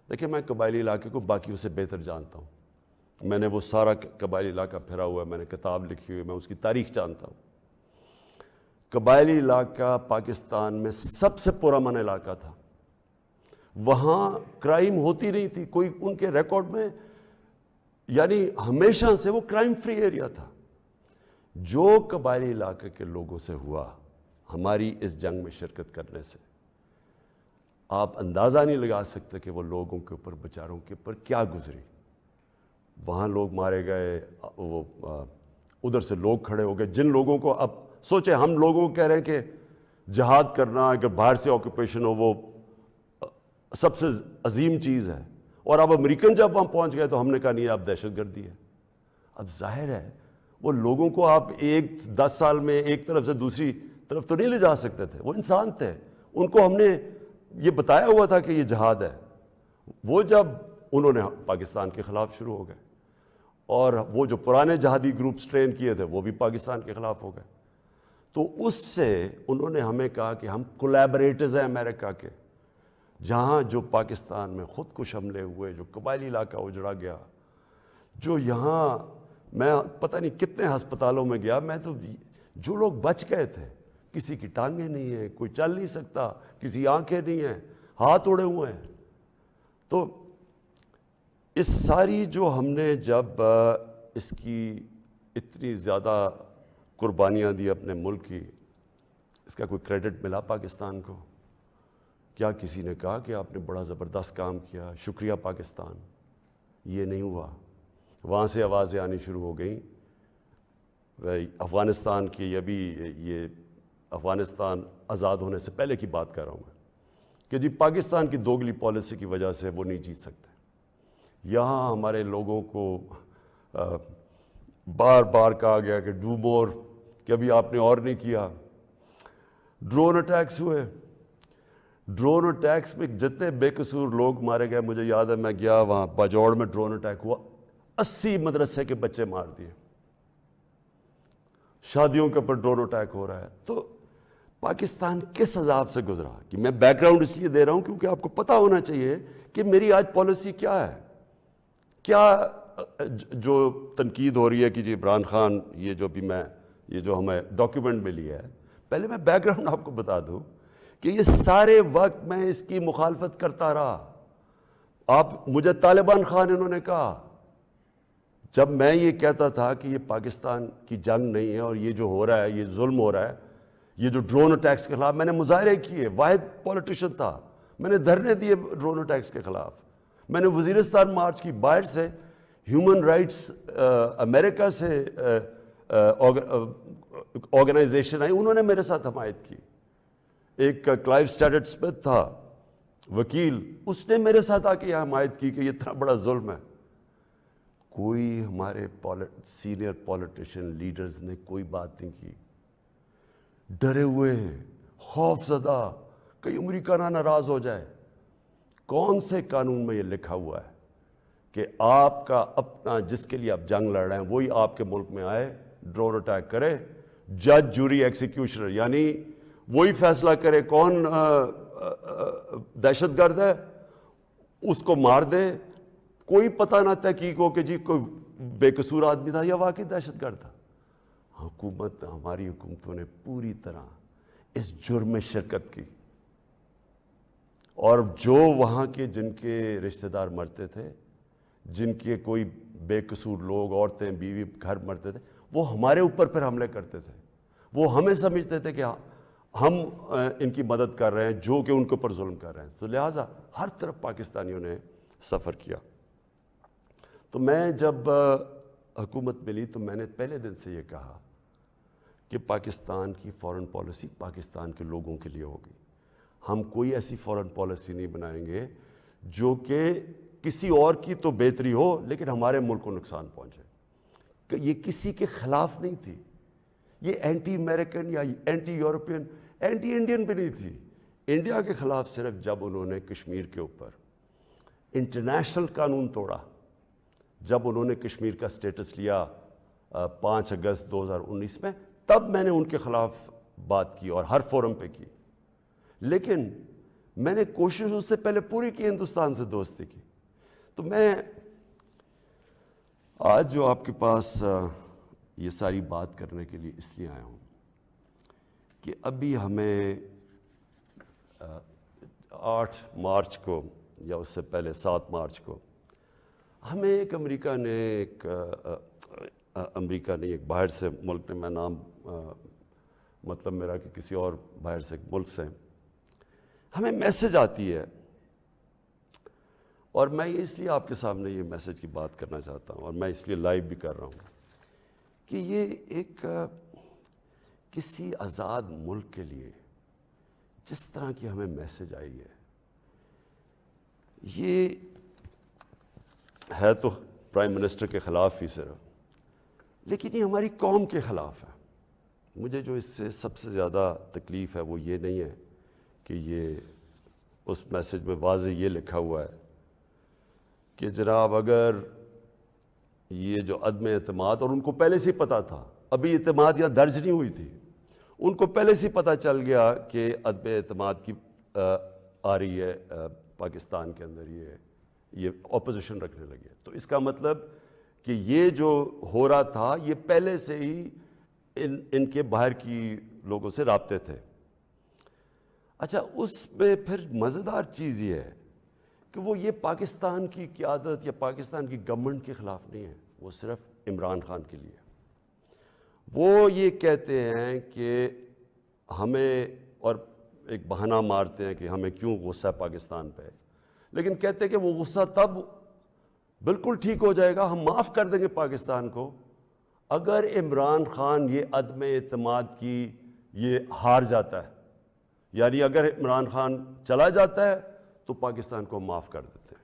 دیکھیں میں قبائلی علاقے کو باقیوں سے بہتر جانتا ہوں. میں نے وہ سارا قبائلی علاقہ پھرا ہوا ہے، میں نے کتاب لکھی ہوئی ہے، میں اس کی تاریخ جانتا ہوں. قبائلی علاقہ پاکستان میں سب سے پرامن علاقہ تھا. وہاں کرائم ہوتی نہیں تھی، کوئی ان کے ریکارڈ میں، یعنی ہمیشہ سے وہ کرائم فری ایریا تھا. جو قبائلی علاقے کے لوگوں سے ہوا ہماری اس جنگ میں شرکت کرنے سے، آپ اندازہ نہیں لگا سکتے کہ وہ لوگوں کے اوپر، بیچاروں کے اوپر کیا گزری. وہاں لوگ مارے گئے، وہ ادھر سے لوگ کھڑے ہو گئے جن لوگوں کو، اب سوچیں ہم لوگوں کو کہہ رہے ہیں کہ جہاد کرنا، اگر باہر سے آکوپیشن ہو، وہ سب سے عظیم چیز ہے. اور اب امریکن جب وہاں پہنچ گئے تو ہم نے کہا نہیں اب دہشت گردی ہے. اب ظاہر ہے وہ لوگوں کو آپ 10 سال میں ایک طرف سے دوسری طرف تو نہیں لے جا سکتے تھے، وہ انسان تھے. ان کو ہم نے یہ بتایا ہوا تھا کہ یہ جہاد ہے. وہ جب انہوں نے پاکستان کے خلاف شروع ہو گئے، اور وہ جو پرانے جہادی گروپس ٹرین کیے تھے وہ بھی پاکستان کے خلاف ہو گئے. تو اس سے انہوں نے ہمیں کہا کہ ہم کولیبریٹرز ہیں امریکہ کے. جہاں جو پاکستان میں خود کش حملے ہوئے، جو قبائلی علاقہ اجڑا گیا، جو یہاں میں پتہ نہیں کتنے ہسپتالوں میں گیا، میں تو جو لوگ بچ گئے تھے، کسی کی ٹانگیں نہیں ہیں، کوئی چل نہیں سکتا، کسی آنکھیں نہیں ہیں، ہاتھ اڑے ہوئے ہیں. تو اس ساری جو ہم نے جب اس کی اتنی زیادہ قربانیاں دی اپنے ملک کی، اس کا کوئی کریڈٹ ملا پاکستان کو؟ کیا کسی نے کہا کہ آپ نے بڑا زبردست کام کیا، شکریہ پاکستان؟ یہ نہیں ہوا. وہاں سے آوازیں آنی شروع ہو گئیں افغانستان کی ابھی یہ افغانستان آزاد ہونے سے پہلے کی بات کر رہا ہوں میں کہ جی پاکستان کی دوگلی پالیسی کی وجہ سے وہ نہیں جیت سکتے. یہاں ہمارے لوگوں کو بار بار کہا گیا کہ ڈو مور، کہ ابھی آپ نے اور نہیں کیا. ڈرون اٹیکس ہوئے، ڈرون اٹیکس میں جتنے بے قصور لوگ مارے گئے، مجھے یاد ہے میں گیا وہاں باجوڑ میں ڈرون اٹیک ہوا، 80 مدرسے کے بچے مار دیے. شادیوں کے اوپر ڈرون اٹیک ہو رہا ہے. تو پاکستان کس عذاب سے گزرا؟ کہ میں بیک گراؤنڈ اس لیے دے رہا ہوں کیونکہ آپ کو پتہ ہونا چاہیے کہ میری آج پالیسی کیا ہے. کیا جو تنقید ہو رہی ہے کہ جی عمران خان یہ جو ہمیں ڈاکیومنٹ ملی ہے، پہلے میں بیک گراؤنڈ آپ کو بتا دوں کہ یہ سارے وقت میں اس کی مخالفت کرتا رہا. آپ مجھے طالبان خان انہوں نے کہا، جب میں یہ کہتا تھا کہ یہ پاکستان کی جنگ نہیں ہے اور یہ جو ہو رہا ہے یہ ظلم ہو رہا ہے، یہ جو ڈرون اٹیکس کے خلاف میں نے مظاہرے کیے، واحد پولیٹیشین تھا، میں نے دھرنے دیے ڈرون اٹیکس کے خلاف، میں نے وزیرستان مارچ کی، باہر سے ہیومن رائٹس امریکہ سے آرگنائزیشن آئی، انہوں نے میرے ساتھ حمایت کی. ایک کلائیو اسٹیڈٹ اسمتھ تھا وکیل، اس نے میرے ساتھ آ کے یہ حمایت کی کہ یہ اتنا بڑا ظلم ہے. کوئی ہمارے سینئر پولیٹیشین لیڈرز نے کوئی بات نہیں کی، ڈرے ہوئے ہیں، خوف زدہ، کہیں امریکہ نہ ناراض ہو جائے. کون سے قانون میں یہ لکھا ہوا ہے کہ آپ کا اپنا جس کے لیے آپ جنگ لڑ رہے ہیں وہی آپ کے ملک میں آئے، ڈرون اٹیک کرے، جج جوری ایکسیکیوشنر، یعنی وہی فیصلہ کرے کون دہشت گرد ہے، اس کو مار دے، کوئی پتہ نہ تحقیق ہو کہ جی کوئی بے قصور آدمی تھا یا واقعی دہشت گرد تھا. ہماری حکومتوں نے پوری طرح اس جرم میں شرکت کی، اور جو وہاں کے جن کے رشتہ دار مرتے تھے، جن کے کوئی بے قصور لوگ، عورتیں، بیوی، گھر مرتے تھے، وہ ہمارے اوپر پھر حملے کرتے تھے. وہ ہمیں سمجھتے تھے کہ ہم ان کی مدد کر رہے ہیں جو کہ ان کے اوپر ظلم کر رہے ہیں. تو لہٰذا ہر طرف پاکستانیوں نے سفر کیا. تو میں جب حکومت ملی تو میں نے پہلے دن سے یہ کہا کہ پاکستان کی فارن پالیسی پاکستان کے لوگوں کے لیے ہوگی. ہم کوئی ایسی فارن پالیسی نہیں بنائیں گے جو کہ کسی اور کی تو بہتری ہو لیکن ہمارے ملک کو نقصان پہنچے. یہ کسی کے خلاف نہیں تھی، یہ اینٹی امریکن یا اینٹی یورپین، اینٹی انڈین بھی نہیں تھی. انڈیا کے خلاف صرف جب انہوں نے کشمیر کے اوپر انٹرنیشنل قانون توڑا، جب انہوں نے کشمیر کا سٹیٹس لیا 5 اگست 2019 میں، تب میں نے ان کے خلاف بات کی اور ہر فورم پہ کی. لیکن میں نے کوشش اس سے پہلے پوری کی ہندوستان سے دوستی کی. تو میں آج جو آپ کے پاس یہ ساری بات کرنے کے لیے اس لیے آیا ہوں کہ ابھی ہمیں 8 مارچ کو یا اس سے پہلے 7 مارچ کو ہمیں ایک امریکہ نے ایک باہر سے ملک نے، میں نام مطلب میرا کہ کسی اور باہر سے ملک سے ہمیں میسج آتی ہے، اور میں اس لیے آپ کے سامنے یہ میسج کی بات کرنا چاہتا ہوں اور میں اس لیے لائیو بھی کر رہا ہوں کہ یہ ایک کسی آزاد ملک کے لیے جس طرح کی ہمیں میسج آئی ہے، یہ ہے تو پرائم منسٹر کے خلاف ہی صرف، لیکن یہ ہماری قوم کے خلاف ہے. مجھے جو اس سے سب سے زیادہ تکلیف ہے وہ یہ نہیں ہے کہ یہ اس میسج میں واضح یہ لکھا ہوا ہے کہ جناب اگر یہ جو عدم اعتماد، اور ان کو پہلے سے ہی پتہ تھا، ابھی اعتماد یا درج نہیں ہوئی تھی، ان کو پہلے سے ہی پتہ چل گیا کہ عدم اعتماد کی آ رہی ہے پاکستان کے اندر، یہ اپوزیشن رکھنے لگے. تو اس کا مطلب کہ یہ جو ہو رہا تھا یہ پہلے سے ہی ان کے باہر کی لوگوں سے رابطے تھے. اچھا، اس میں پھر مزیدار چیز یہ ہے کہ وہ یہ پاکستان کی قیادت یا پاکستان کی گورنمنٹ کے خلاف نہیں ہے، وہ صرف عمران خان کے لیے. وہ یہ کہتے ہیں کہ ہمیں، اور ایک بہانہ مارتے ہیں کہ ہمیں کیوں غصہ ہے پاکستان پہ، لیکن کہتے ہیں کہ وہ غصہ تب بالکل ٹھیک ہو جائے گا، ہم معاف کر دیں گے پاکستان کو اگر عمران خان یہ عدم اعتماد کی یہ ہار جاتا ہے، یعنی اگر عمران خان چلا جاتا ہے تو پاکستان کو معاف کر دیتے ہیں،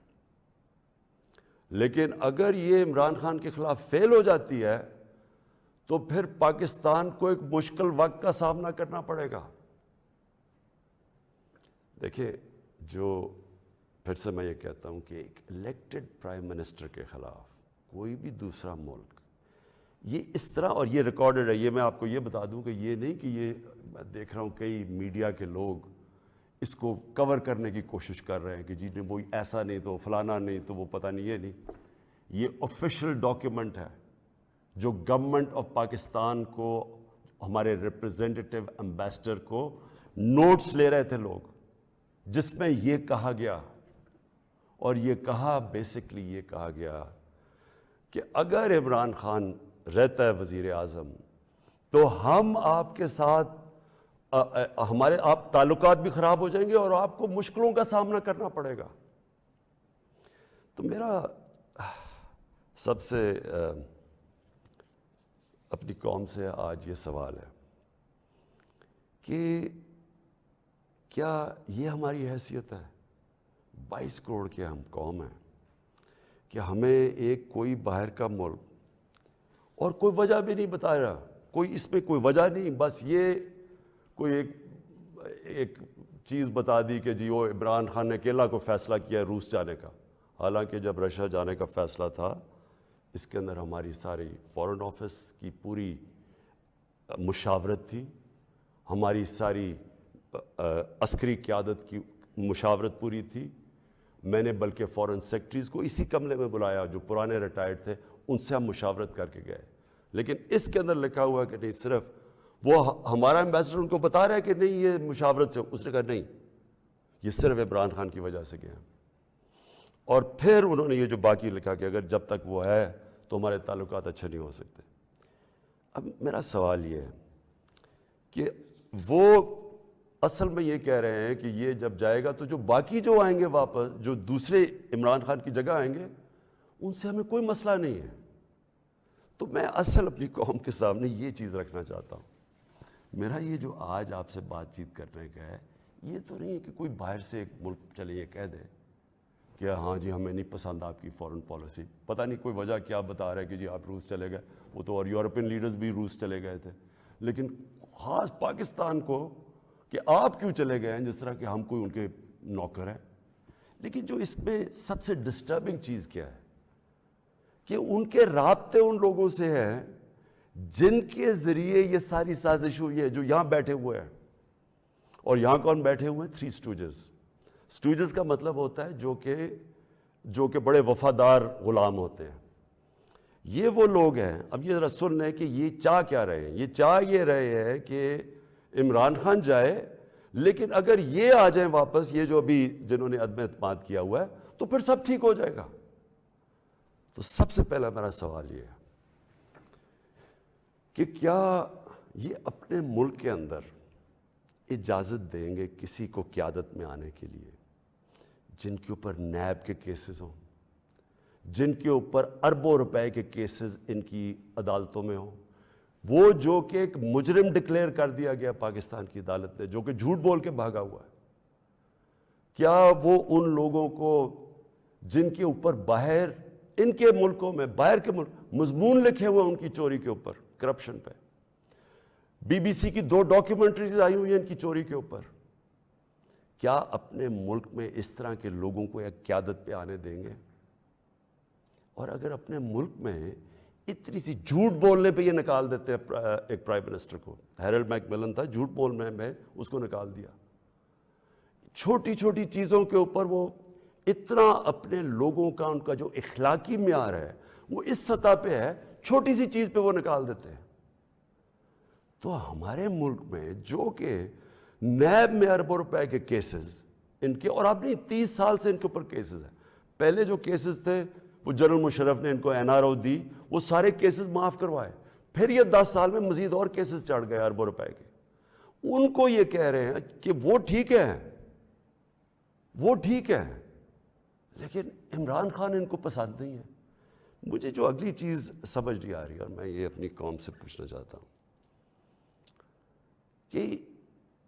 لیکن اگر یہ عمران خان کے خلاف فیل ہو جاتی ہے تو پھر پاکستان کو ایک مشکل وقت کا سامنا کرنا پڑے گا۔ دیکھیں، جو پھر سے میں یہ کہتا ہوں کہ ایک الیکٹڈ پرائم منسٹر کے خلاف کوئی بھی دوسرا ملک یہ اس طرح، اور یہ ریکارڈڈ ہے، یہ میں آپ کو یہ بتا دوں کہ یہ نہیں کہ یہ میں دیکھ رہا ہوں کئی میڈیا کے لوگ اس کو کور کرنے کی کوشش کر رہے ہیں کہ جی وہ ایسا نہیں تو فلانا نہیں تو وہ پتہ نہیں، یہ نہیں، یہ آفیشیل ڈاکیومنٹ ہے جو گورنمنٹ آف پاکستان کو، ہمارے ریپرزینٹیٹیو ایمبیسڈر کو نوٹس لے رہے تھے لوگ، جس میں یہ کہا گیا، اور یہ کہا بیسکلی یہ کہا گیا کہ اگر عمران خان رہتا ہے وزیر اعظم تو ہم آپ کے ساتھ ہمارے آپ تعلقات بھی خراب ہو جائیں گے اور آپ کو مشکلوں کا سامنا کرنا پڑے گا۔ تو میرا سب سے اپنی قوم سے آج یہ سوال ہے کہ کیا یہ ہماری حیثیت ہے؟ 22 کروڑ کے ہم قوم ہیں کہ ہمیں ایک کوئی باہر کا ملک، اور کوئی وجہ بھی نہیں بتا رہا، کوئی اس میں کوئی وجہ نہیں، بس یہ کوئی ایک چیز بتا دی کہ جی وہ عمران خان نے اکیلا کو فیصلہ کیا روس جانے کا، حالانکہ جب رشیا جانے کا فیصلہ تھا اس کے اندر ہماری ساری فورن آفس کی پوری مشاورت تھی، ہماری ساری عسکری قیادت کی مشاورت پوری تھی۔ میں نے بلکہ فورن سیکرٹریز کو اسی کمرے میں بلایا جو پرانے ریٹائرڈ تھے، ان سے ہم مشاورت کر کے گئے، لیکن اس کے اندر لکھا ہوا کہ نہیں، صرف وہ ہمارا ایمبیسڈر ان کو بتا رہا ہے کہ نہیں یہ مشاورت سے، اس نے کہا نہیں یہ صرف عمران خان کی وجہ سے گیا۔ اور پھر انہوں نے یہ جو باقی لکھا کہ اگر جب تک وہ ہے تو ہمارے تعلقات اچھے نہیں ہو سکتے۔ اب میرا سوال یہ ہے کہ وہ اصل میں یہ کہہ رہے ہیں کہ یہ جب جائے گا تو جو باقی جو آئیں گے واپس، جو دوسرے عمران خان کی جگہ آئیں گے، ان سے ہمیں کوئی مسئلہ نہیں ہے۔ تو میں اصل اپنی قوم کے سامنے یہ چیز رکھنا چاہتا ہوں، میرا یہ جو آج آپ سے بات چیت کرنے کا ہے، یہ تو نہیں ہے کہ کوئی باہر سے ایک ملک چلے یہ کہہ دے کہ ہاں جی ہمیں نہیں پسند آپ کی فورن پالیسی، پتہ نہیں کوئی وجہ کیا بتا رہا ہے کہ جی آپ روس چلے گئے، وہ تو اور یورپین لیڈرز بھی روس چلے گئے تھے، لیکن خاص پاکستان کو کہ آپ کیوں چلے گئے ہیں، جس طرح کہ ہم کوئی ان کے نوکر ہیں۔ لیکن جو اس میں سب سے ڈسٹربنگ چیز کیا ہے کہ ان کے رابطے ان لوگوں سے ہیں جن کے ذریعے یہ ساری سازش ہوئی ہے، جو یہاں بیٹھے ہوئے ہیں۔ اور یہاں کون بیٹھے ہوئے ہیں؟ 3 اسٹوجز۔ اسٹوجز کا مطلب ہوتا ہے جو کہ بڑے وفادار غلام ہوتے ہیں۔ یہ وہ لوگ ہیں، اب یہ ذرا سن لیں کہ یہ چاہ کیا رہے ہیں۔ یہ چاہ یہ رہے ہیں کہ عمران خان جائے، لیکن اگر یہ آ جائیں واپس، یہ جو ابھی جنہوں نے عدم اعتماد کیا ہوا ہے، تو پھر سب ٹھیک ہو جائے گا۔ تو سب سے پہلا میرا سوال یہ ہے کہ کیا یہ اپنے ملک کے اندر اجازت دیں گے کسی کو قیادت میں آنے کے لیے جن کے اوپر نیب کے کیسز ہوں، جن کے اوپر اربوں روپے کے کیسز ان کی عدالتوں میں ہوں، وہ جو کہ ایک مجرم ڈکلیئر کر دیا گیا پاکستان کی عدالت نے، جو کہ جھوٹ بول کے بھاگا ہوا ہے؟ کیا وہ ان لوگوں کو جن کے اوپر باہر ان کے ملکوں میں، باہر کے ملک مضمون لکھے ہوئے ان کی چوری کے اوپر، کرپشن پہ، BBC کی 2 ڈاکیومنٹریز آئی ہوئی ہیں ان کی چوری کے اوپر، کیا اپنے ملک میں اس طرح کے لوگوں کو ایک قیادت پہ آنے دیں گے؟ اور اگر اپنے ملک میں اتنی سی جھوٹ بولنے پہ یہ نکال دیتے ہیں ایک پرائم منسٹر کو، ہیرلڈ میک ملن تھا، جھوٹ بولنے میں اس کو نکال دیا، چھوٹی چھوٹی چیزوں کے اوپر وہ اتنا اپنے لوگوں کا، ان کا جو اخلاقی معیار ہے وہ اس سطح پہ ہے، چھوٹی سی چیز پہ وہ نکال دیتے ہیں۔ تو ہمارے ملک میں جو کہ نیب میں اربوں روپے کے کیسز ان کے، اور اب نہیں 30 سال سے ان کے اوپر کیسز ہیں، پہلے جو کیسز تھے وہ جنرل مشرف نے ان کو NRO دی، وہ سارے کیسز معاف کروائے، پھر یہ 10 سال میں مزید اور کیسز چڑھ گئے اربوں روپے کے۔ ان کو یہ کہہ رہے ہیں کہ وہ ٹھیک ہے، وہ ٹھیک ہے، لیکن عمران خان ان کو پسند نہیں ہے۔ مجھے جو اگلی چیز سمجھ نہیں آ رہی اور میں یہ اپنی قوم سے پوچھنا چاہتا ہوں کہ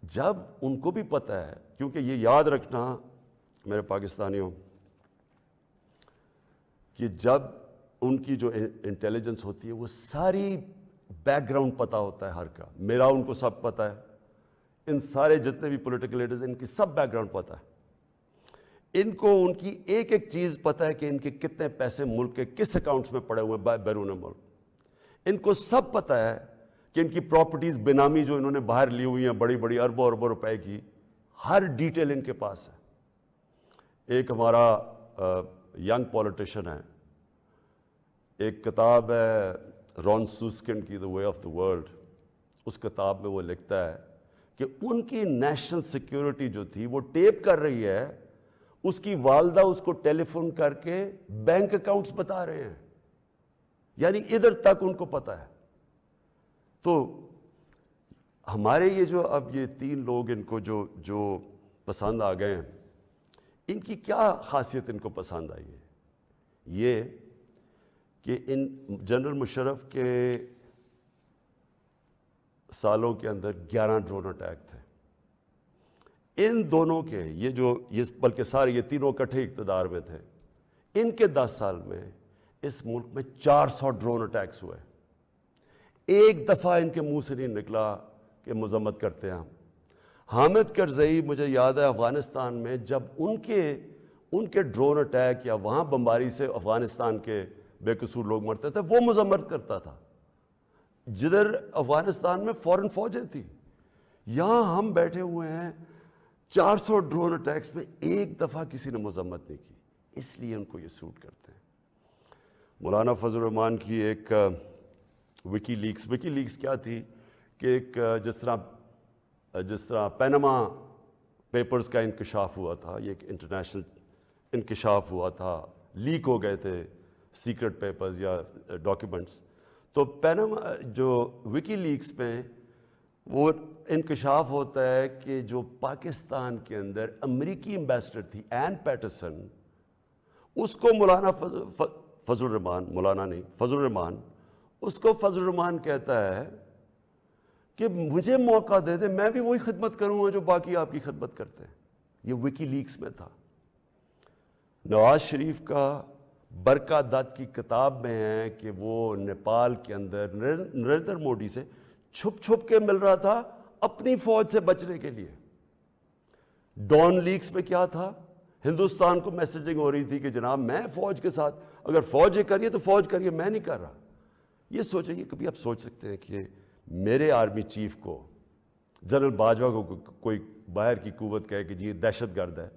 جب ان کو بھی پتہ ہے، کیونکہ یہ یاد رکھنا میرے پاکستانیوں کہ جب ان کی جو انٹیلیجنس ہوتی ہے وہ ساری بیک گراؤنڈ پتہ ہوتا ہے ہر کا، میرا ان کو سب پتہ ہے، ان سارے جتنے بھی پولیٹیکل لیڈرز ان کی سب بیک گراؤنڈ پتہ ہے، ان کو ان کی ایک ایک چیز پتہ ہے کہ ان کے کتنے پیسے ملک کے کس اکاؤنٹس میں پڑے ہوئے ہیں بیرون ملک، ان کو سب پتہ ہے کہ ان کی پراپرٹیز بینامی جو انہوں نے باہر لی ہوئی ہیں بڑی بڑی اربوں اربوں روپے کی، ہر ڈیٹیل ان کے پاس ہے۔ ایک ہمارا ینگ پولیٹیشین ہے، ایک کتاب ہے رون سوسکنڈ کی The Way of the World، اس کتاب میں وہ لکھتا ہے کہ ان کی نیشنل سیکیورٹی جو تھی وہ ٹیپ کر رہی ہے، اس کی والدہ اس کو ٹیلی فون کر کے بینک اکاؤنٹس بتا رہے ہیں، یعنی ادھر تک ان کو پتہ ہے۔ تو ہمارے یہ جو اب یہ تین لوگ ان کو جو پسند آ گئے ہیں، ان کی کیا خاصیت ان کو پسند آئی ہے؟ یہ کہ ان جنرل مشرف کے سالوں کے اندر 11 ڈرون اٹیک تھے، ان دونوں کے یہ بلکہ سارے یہ تینوں اکٹھے اقتدار میں تھے، ان کے 10 سال میں اس ملک میں 400 ڈرون اٹیکس ہوئے، ایک دفعہ ان کے منہ سے نہیں نکلا کہ مذمت کرتے ہیں ہم۔ حامد کرزئی مجھے یاد ہے افغانستان میں جب ان کے ڈرون اٹیک یا وہاں بمباری سے افغانستان کے بے قصور لوگ مرتے تھے، وہ مذمت کرتا تھا، جدھر افغانستان میں فورن فوجیں تھیں، یہاں ہم بیٹھے ہوئے ہیں 400 ڈرون اٹیکس میں ایک دفعہ کسی نے مذمت نہیں کی، اس لیے ان کو یہ سوٹ کرتے ہیں۔ مولانا فضل الرحمان کی ایک وکی لیکس کیا تھی کہ ایک جس طرح پینما پیپرز کا انکشاف ہوا تھا، یہ ایک انٹرنیشنل انکشاف ہوا تھا، لیک ہو گئے تھے سیکرٹ پیپرز یا ڈاکیومنٹس، تو پینما جو وکی لیکس میں وہ انکشاف ہوتا ہے کہ جو پاکستان کے اندر امریکی ایمبیسڈر تھی این پیٹرسن، اس کو مولانا فضل الرحمان اس کو فضل الرحمان کہتا ہے کہ مجھے موقع دے دے، میں بھی وہی خدمت کروں گا جو باقی آپ کی خدمت کرتے ہیں۔ یہ وکی لیکس میں تھا۔ نواز شریف کا برکا دت کی کتاب میں ہے کہ وہ نیپال کے اندر نریندر مودی سے چھپ کے مل رہا تھا اپنی فوج سے بچنے کے لیے۔ ڈان لیکس میں کیا تھا؟ ہندوستان کو میسیجنگ ہو رہی تھی کہ جناب میں فوج کے ساتھ، اگر فوج یہ کریے تو فوج کریے، میں نہیں کر رہا۔ یہ سوچیں کہ کبھی آپ سوچ سکتے ہیں کہ میرے آرمی چیف کو، جنرل باجوہ کو کوئی باہر کی قوت کہے کہ جی یہ دہشت گرد ہے،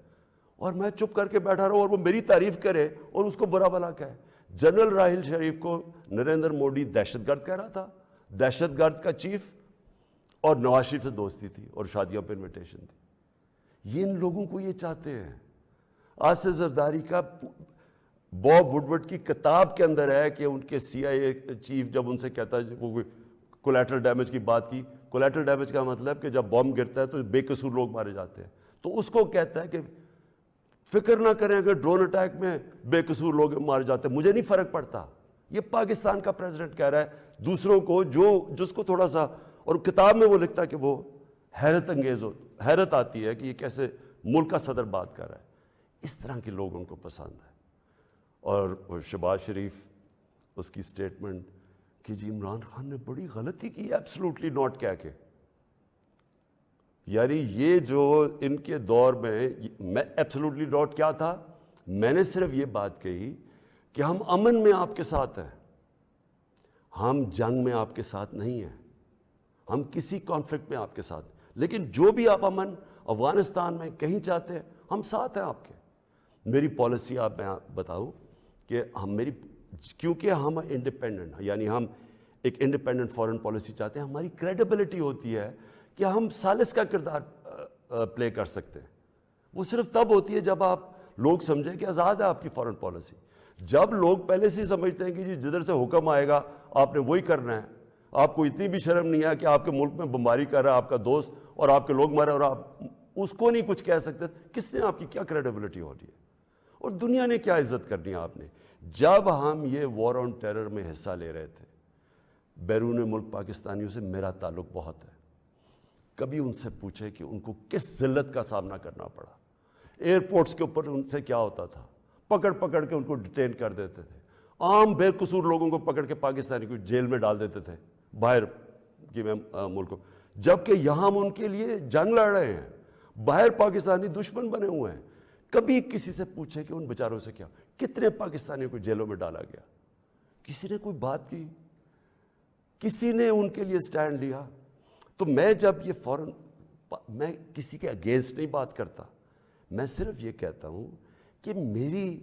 اور میں چپ کر کے بیٹھا رہا ہوں اور وہ میری تعریف کرے اور اس کو برا بھلا کہے؟ جنرل راحیل شریف کو نریندر مودی دہشت گرد کہہ رہا تھا، دہشت گرد کا چیف، اور نواز شریف سے دوستی تھی اور شادیوں پہ انویٹیشن تھی۔ یہ ان لوگوں کو یہ چاہتے ہیں۔ آصف زرداری کا باب وڈورڈ کی کتاب کے اندر ہے کہ ان کے سی آئی اے چیف جب ان سے کہتا ہے، وہ کولیٹرل ڈیمیج کی بات کی، کولیٹرل ڈیمیج کا مطلب کہ جب بم گرتا ہے تو بے قصور لوگ مارے جاتے ہیں، تو اس کو کہتا ہے کہ فکر نہ کریں اگر ڈرون اٹیک میں بے قصور لوگ مارے جاتے ہیں، مجھے نہیں فرق پڑتا۔ یہ پاکستان کا پریزیڈنٹ کہہ رہا ہے دوسروں کو جس کو تھوڑا سا، اور کتاب میں وہ لکھتا ہے کہ وہ حیرت آتی ہے کہ یہ کیسے ملک کا صدر بات کر رہا ہے۔ اس طرح کے لوگ ان کو پسند ہے۔ اور شہباز شریف، اس کی سٹیٹمنٹ کہ جی عمران خان نے بڑی غلطی کی ایبسلوٹلی ناٹ کہہ کے، یعنی یہ جو ان کے دور میں ایبسلوٹلی ناٹ کیا تھا، میں نے صرف یہ بات کہی کہ ہم امن میں آپ کے ساتھ ہیں، ہم جنگ میں آپ کے ساتھ نہیں ہیں، ہم کسی کانفلکٹ میں آپ کے ساتھ، لیکن جو بھی آپ امن افغانستان میں کہیں چاہتے ہیں ہم ساتھ ہیں آپ کے۔ میری پالیسی آپ میں بتاؤں کہ کیونکہ ہم انڈیپینڈنٹ ہیں، یعنی ہم ایک انڈیپینڈنٹ فارن پالیسی چاہتے ہیں، ہماری کریڈیبلٹی ہوتی ہے کہ ہم ثالث کا کردار پلے کر سکتے ہیں۔ وہ صرف تب ہوتی ہے جب آپ لوگ سمجھیں کہ آزاد ہے آپ کی فارن پالیسی۔ جب لوگ پہلے سے ہی سمجھتے ہیں کہ جی جدھر سے حکم آئے گا آپ نے وہی کرنا ہے، آپ کو اتنی بھی شرم نہیں ہے کہ آپ کے ملک میں بمباری کر رہا ہے آپ کا دوست اور آپ کے لوگ مرے اور آپ اس کو نہیں کچھ کہہ سکتے، کس نے آپ کی کیا کریڈیبلٹی ہو رہی ہے؟ اور دنیا نے کیا عزت کرنی ہے آپ نے؟ جب ہم یہ وار آن ٹیرر میں حصہ لے رہے تھے، بیرون ملک پاکستانیوں سے میرا تعلق بہت ہے. کبھی ان سے پوچھے کہ ان کو کس ذلت کا سامنا کرنا پڑا. ایئرپورٹس کے اوپر ان سے کیا ہوتا تھا، پکڑ پکڑ کے ان کو ڈیٹین کر دیتے تھے. عام بے قصور لوگوں کو پکڑ کے پاکستانی کو جیل میں ڈال دیتے تھے باہر کی ملکوں، جبکہ یہاں ہم ان کے لیے جنگ لڑ رہے ہیں. باہر پاکستانی دشمن بنے ہوئے ہیں. کبھی کسی سے پوچھے کہ ان بیچاروں سے کیا، کتنے پاکستانیوں کو جیلوں میں ڈالا گیا، کسی نے کوئی بات کی، کسی نے ان کے لیے سٹینڈ لیا. تو میں جب یہ فوراً، میں کسی کے اگینسٹ نہیں بات کرتا، میں صرف یہ کہتا ہوں کہ میری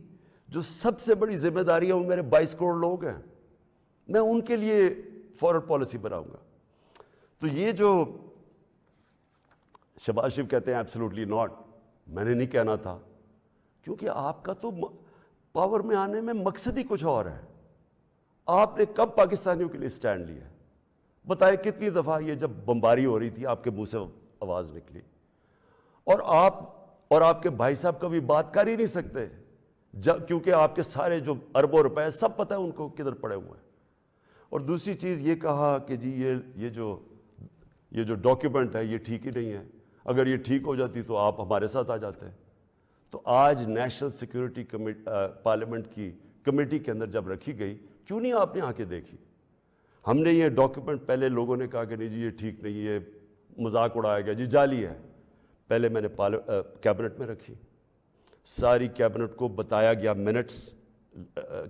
جو سب سے بڑی ذمہ داری ہے وہ میرے 22 کروڑ لوگ ہیں، میں ان کے لیے فورن پالیسی بناؤں گا. تو یہ جو شہباز شریف کہتے ہیں ایبسلوٹلی ناٹ، میں نے نہیں کہنا تھا، کیونکہ آپ کا تو پاور میں آنے میں مقصد ہی کچھ اور ہے. آپ نے کب پاکستانیوں کے لیے سٹینڈ لیا؟ بتائے کتنی دفعہ یہ جب بمباری ہو رہی تھی آپ کے منہ سے آواز نکلی، اور آپ کے بھائی صاحب کبھی بات کر ہی نہیں سکتے کیونکہ آپ کے سارے جو اربوں روپے سب پتہ ہے ان کو کدھر پڑے ہوئے ہیں. اور دوسری چیز یہ کہا کہ جی یہ جو ڈاکیومنٹ ہے یہ ٹھیک ہی نہیں ہے، اگر یہ ٹھیک ہو جاتی تو آپ ہمارے ساتھ آ جاتے. تو آج نیشنل سیکیورٹی پارلیمنٹ کی کمیٹی کے اندر جب رکھی گئی، کیوں نہیں آپ نے آ کے دیکھی؟ ہم نے یہ ڈاکیومنٹ، پہلے لوگوں نے کہا کہ نہیں جی یہ ٹھیک نہیں، یہ مذاق اڑایا گیا، جی جعلی ہے. پہلے میں نے کیبنٹ میں رکھی، ساری کیبنٹ کو بتایا گیا، منٹس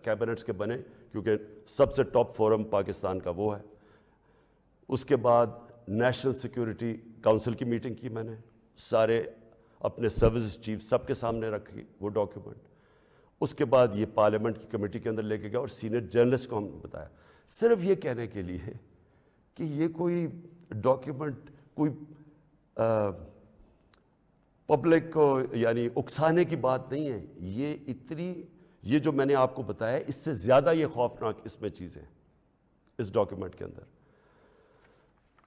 کیبنٹس کے بنے کیونکہ سب سے ٹاپ فورم پاکستان کا وہ ہے. اس کے بعد نیشنل سیکیورٹی کونسل کی میٹنگ کی، میں نے سارے اپنے سروس چیف سب کے سامنے رکھی وہ ڈاکیومنٹ. اس کے بعد یہ پارلیمنٹ کی کمیٹی کے اندر لے کے گیا اور سینئر جرنلسٹ کو ہم نے بتایا، صرف یہ کہنے کے لیے کہ یہ کوئی ڈاکیومنٹ کوئی پبلک کو یعنی اکسانے کی بات نہیں ہے. یہ جو میں نے آپ کو بتایا اس سے زیادہ یہ خوفناک اس میں چیزیں اس ڈاکیومنٹ کے اندر.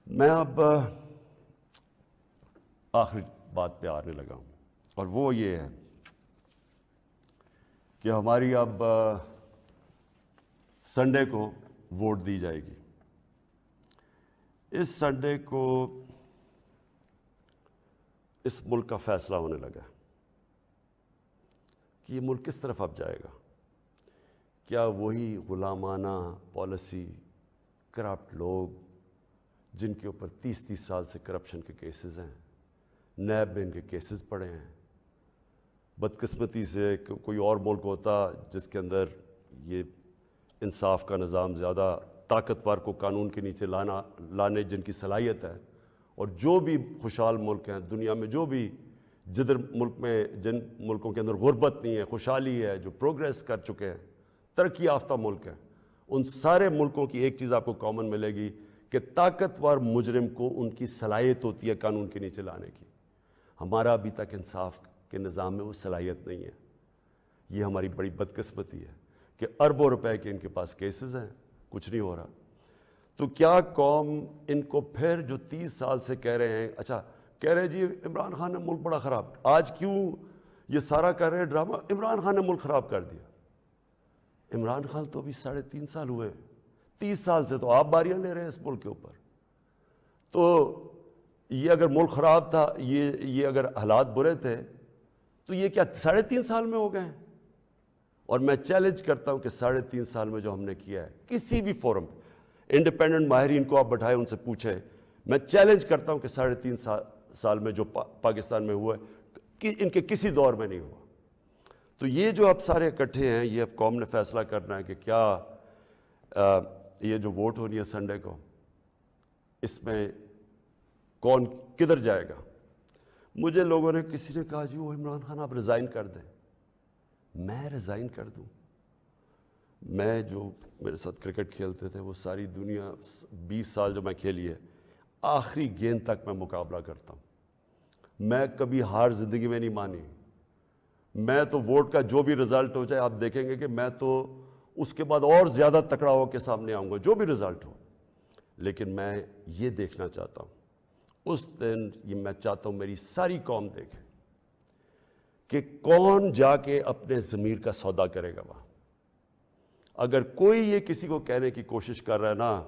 میں اب آخری بات پہ آنے لگا ہوں، اور وہ یہ ہے کہ ہماری اب سنڈے کو ووٹ دی جائے گی. اس سنڈے کو اس ملک کا فیصلہ ہونے لگا کہ یہ ملک کس طرف اب جائے گا. کیا وہی غلامانہ پالیسی، کرپٹ لوگ جن کے اوپر 30 سال سے کرپشن کے کیسز ہیں، نیب میں ان کے کیسز پڑے ہیں. بدقسمتی سے کوئی اور ملک ہوتا جس کے اندر یہ انصاف کا نظام زیادہ طاقتور کو قانون کے نیچے لانے جن کی صلاحیت ہے، اور جو بھی خوشحال ملک ہیں دنیا میں، جو بھی جن ملکوں کے اندر غربت نہیں ہے، خوشحالی ہے، جو پروگریس کر چکے ہیں، ترقی یافتہ ملک ہیں، ان سارے ملکوں کی ایک چیز آپ کو کامن ملے گی کہ طاقتور مجرم کو ان کی صلاحیت ہوتی ہے قانون کے نیچے لانے کی. ہمارا ابھی تک انصاف کے نظام میں وہ صلاحیت نہیں ہے. یہ ہماری بڑی بدقسمتی ہے کہ اربوں روپے کے ان کے پاس کیسز ہیں، کچھ نہیں ہو رہا. تو کیا قوم ان کو پھر جو 30 سال سے کہہ رہے ہیں، اچھا کہہ رہے جی عمران خان نے ملک بڑا خراب، آج کیوں یہ سارا کر رہے ڈرامہ عمران خان نے ملک خراب کر دیا؟ عمران خان تو ابھی 3.5 سال ہوئے، 30 سال سے تو آپ باریاں لے رہے ہیں اس ملک کے اوپر. تو یہ اگر ملک خراب تھا، یہ اگر حالات برے تھے تو یہ کیا 3.5 سال میں ہو گئے ہیں؟ اور میں چیلنج کرتا ہوں کہ 3.5 سال میں جو ہم نے کیا ہے کسی بھی فورم، انڈیپینڈنٹ ماہرین کو آپ بٹھائے ان سے پوچھیں، میں چیلنج کرتا ہوں کہ 3.5 سال میں جو پاکستان میں ہوا ہے کہ ان کے کسی دور میں نہیں ہوا. تو یہ جو اب سارے اکٹھے ہیں، یہ اب قوم نے فیصلہ کرنا ہے کہ کیا یہ جو ووٹ ہونی ہے سنڈے کو، اس میں کون کدھر جائے گا. مجھے لوگوں نے کسی نے کہا جی وہ عمران خان آپ ریزائن کر دیں. میں ریزائن کر دوں؟ میں جو میرے ساتھ کرکٹ کھیلتے تھے وہ ساری دنیا 20 سال جو میں کھیلی ہے، آخری گیند تک میں مقابلہ کرتا ہوں. میں کبھی ہار زندگی میں نہیں مانی. میں تو ووٹ کا جو بھی رزلٹ ہو جائے آپ دیکھیں گے کہ میں تو اس کے بعد اور زیادہ تکڑا ہو کے سامنے آؤں گا جو بھی رزلٹ ہو. لیکن میں یہ دیکھنا چاہتا ہوں اس دن، یہ میں چاہتا ہوں میری ساری قوم دیکھے کہ کون جا کے اپنے ضمیر کا سودا کرے گا وہاں. اگر کوئی یہ کسی کو کہنے کی کوشش کر رہا ہے نا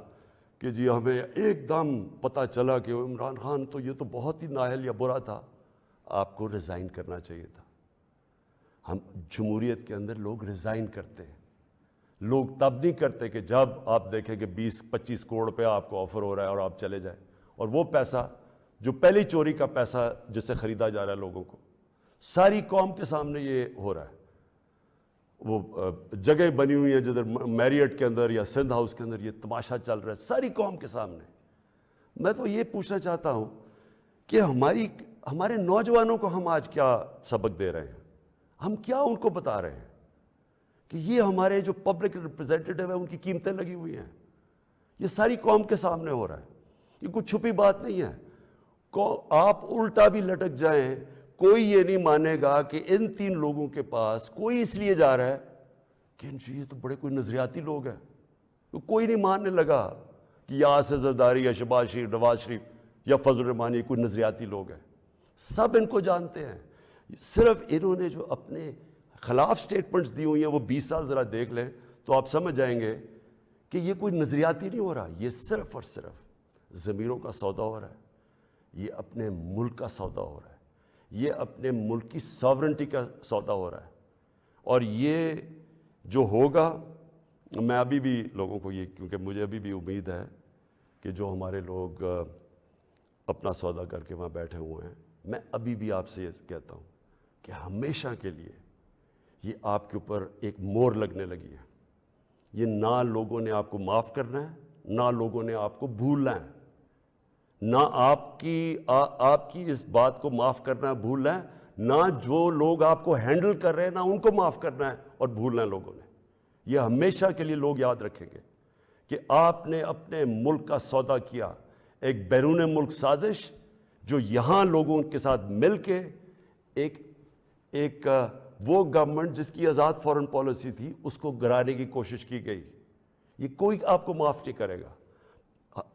کہ جی ہمیں ایک دم پتہ چلا کہ عمران خان تو یہ تو بہت ہی نااہل یا برا تھا، آپ کو ریزائن کرنا چاہیے تھا. ہم جمہوریت کے اندر لوگ ریزائن کرتے ہیں. لوگ تب نہیں کرتے کہ جب آپ دیکھیں کہ 20-25 کروڑ روپے آپ کو آفر ہو رہا ہے اور آپ چلے جائیں، اور وہ پیسہ جو پہلی چوری کا پیسہ جس سے خریدا جا رہا ہے لوگوں کو، ساری قوم کے سامنے یہ ہو رہا ہے. وہ جگہ بنی ہوئی ہیں جدھر میریٹ کے اندر یا سندھ ہاؤس کے اندر یہ تماشا چل رہا ہے ساری قوم کے سامنے. میں تو یہ پوچھنا چاہتا ہوں کہ ہمارے نوجوانوں کو ہم آج کیا سبق دے رہے ہیں؟ ہم کیا ان کو بتا رہے ہیں کہ یہ ہمارے جو پبلک ریپرزینٹیٹیو ہیں ان کی قیمتیں لگی ہوئی ہیں؟ یہ ساری قوم کے سامنے ہو رہا ہے، یہ کوئی چھپی بات نہیں ہے. آپ الٹا بھی لٹک جائیں، کوئی یہ نہیں مانے گا کہ ان 3 لوگوں کے پاس کوئی اس لیے جا رہا ہے کہ یہ تو بڑے کوئی نظریاتی لوگ ہیں. تو کوئی نہیں ماننے لگا کہ یا آصف زرداری یا شہباز شریف، نواز شریف یا فضل الرحمان یہ کوئی نظریاتی لوگ ہیں. سب ان کو جانتے ہیں. صرف انہوں نے جو اپنے خلاف سٹیٹمنٹس دی ہوئی ہیں وہ 20 سال ذرا دیکھ لیں تو آپ سمجھ جائیں گے کہ یہ کوئی نظریاتی نہیں ہو رہا، یہ صرف اور صرف ضمیروں کا سودا ہو رہا ہے. یہ اپنے ملک کا سودا ہو رہا ہے، یہ اپنے ملک کی ساورنٹی کا سودا ہو رہا ہے. اور یہ جو ہوگا، میں ابھی بھی لوگوں کو یہ، کیونکہ مجھے ابھی بھی امید ہے کہ جو ہمارے لوگ اپنا سودا کر کے وہاں بیٹھے ہوئے ہیں، میں ابھی بھی آپ سے یہ کہتا ہوں کہ ہمیشہ کے لیے یہ آپ کے اوپر ایک مور لگنے لگی ہے. یہ نہ لوگوں نے آپ کو معاف کرنا ہے، نہ لوگوں نے آپ کو بھولنا ہے. نہ آپ کی اس بات کو معاف کرنا ہے، بھولنا ہے، نہ جو لوگ آپ کو ہینڈل کر رہے ہیں نہ ان کو معاف کرنا ہے اور بھولنا ہے لوگوں نے. یہ ہمیشہ کے لیے لوگ یاد رکھیں گے کہ آپ نے اپنے ملک کا سودا کیا، ایک بیرون ملک سازش جو یہاں لوگوں کے ساتھ مل کے ایک وہ گورنمنٹ جس کی آزاد فورن پالیسی تھی اس کو گرانے کی کوشش کی گئی. یہ کوئی آپ کو معاف نہیں کرے گا.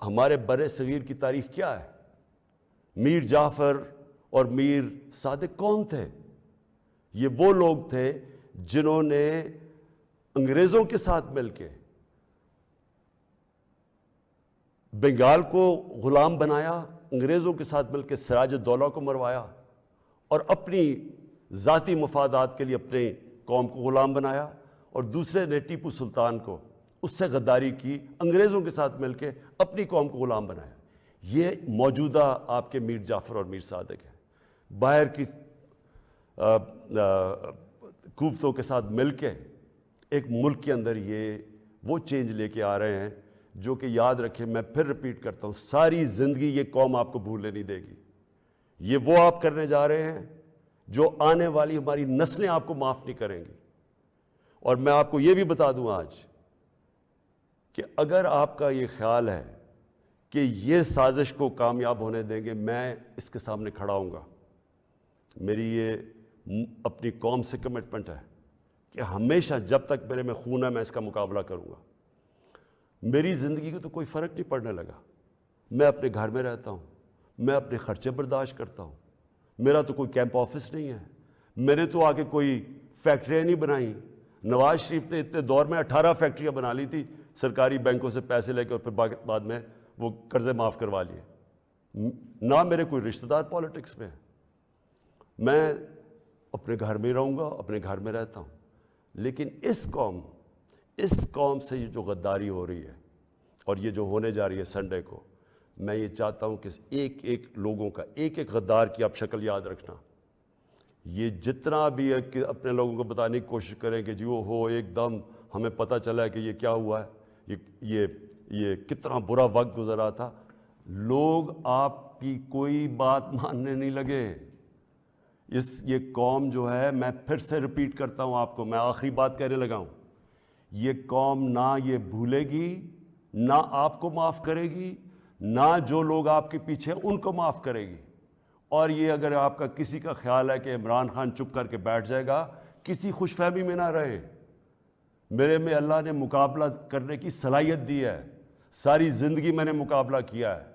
ہمارے بر صغیر کی تاریخ کیا ہے؟ میر جعفر اور میر صادق کون تھے؟ یہ وہ لوگ تھے جنہوں نے انگریزوں کے ساتھ مل کے بنگال کو غلام بنایا، انگریزوں کے ساتھ مل کے سراج الدولہ کو مروایا اور اپنی ذاتی مفادات کے لیے اپنے قوم کو غلام بنایا، اور دوسرے نے ٹیپو سلطان کو اس سے غداری کی، انگریزوں کے ساتھ مل کے اپنی قوم کو غلام بنایا. یہ موجودہ آپ کے میر جعفر اور میر صادق ہیں. باہر کی قوتوں کے ساتھ مل کے ایک ملک کے اندر یہ وہ چینج لے کے آ رہے ہیں جو کہ یاد رکھیں، میں پھر ریپیٹ کرتا ہوں، ساری زندگی یہ قوم آپ کو بھولنے نہیں دے گی. یہ وہ آپ کرنے جا رہے ہیں جو آنے والی ہماری نسلیں آپ کو معاف نہیں کریں گی. اور میں آپ کو یہ بھی بتا دوں آج کہ اگر آپ کا یہ خیال ہے کہ یہ سازش کو کامیاب ہونے دیں گے، میں اس کے سامنے کھڑا ہوں گا. میری یہ اپنی قوم سے کمٹمنٹ ہے کہ ہمیشہ جب تک میرے میں خون ہے میں اس کا مقابلہ کروں گا. میری زندگی کو تو کوئی فرق نہیں پڑنے لگا. میں اپنے گھر میں رہتا ہوں، میں اپنے خرچے برداشت کرتا ہوں. میرا تو کوئی کیمپ آفس نہیں ہے، میں نے تو آگے کوئی فیکٹریاں نہیں بنائیں. نواز شریف نے اتنے دور میں 18 فیکٹریاں بنا لی تھی سرکاری بینکوں سے پیسے لے کے، اور پھر بعد میں وہ قرضے معاف کروا لیے. نہ میرے کوئی رشتہ دار پالیٹکس میں ہے. میں اپنے گھر میں رہوں گا، اپنے گھر میں رہتا ہوں. لیکن اس قوم سے یہ جو غداری ہو رہی ہے اور یہ جو ہونے جا رہی ہے سنڈے کو، میں یہ چاہتا ہوں کہ ایک ایک لوگوں کا، ایک ایک غدار کی آپ شکل یاد رکھنا. یہ جتنا بھی ہے کہ اپنے لوگوں کو بتانے کی کوشش کریں کہ جی وہ ہو ایک دم ہمیں پتہ چلا ہے کہ یہ کیا ہوا ہے، یہ کتنا برا وقت گزرا تھا. لوگ آپ کی کوئی بات ماننے نہیں لگے. یہ قوم جو ہے، میں پھر سے ریپیٹ کرتا ہوں آپ کو، میں آخری بات کہنے لگا ہوں، یہ قوم نہ یہ بھولے گی، نہ آپ کو معاف کرے گی، نہ جو لوگ آپ کے پیچھے ان کو معاف کرے گی. اور یہ اگر آپ کا کسی کا خیال ہے کہ عمران خان چپ کر کے بیٹھ جائے گا، کسی خوش فہمی میں نہ رہے. میرے میں اللہ نے مقابلہ کرنے کی صلاحیت دی ہے. ساری زندگی میں نے مقابلہ کیا ہے.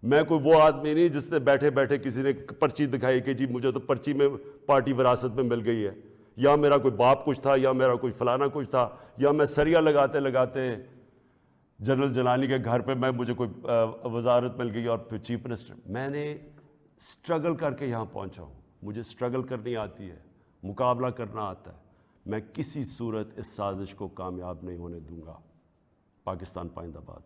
میں کوئی وہ آدمی نہیں جس نے بیٹھے بیٹھے کسی نے پرچی دکھائی کہ جی مجھے تو پرچی میں پارٹی وراثت میں مل گئی ہے. یا میرا کوئی باپ کچھ تھا یا میرا کوئی فلانا کچھ تھا یا میں سریا لگاتے لگاتے جنرل جیلانی کے گھر پہ مجھے کوئی وزارت مل گئی اور پھر چیف منسٹر. میں نے اسٹرگل کر کے یہاں پہنچا ہوں. مجھے اسٹرگل کرنی آتی ہے, مقابلہ کرنا آتا ہے. میں کسی صورت اس سازش کو کامیاب نہیں ہونے دوں گا. پاکستان پائندہ باد.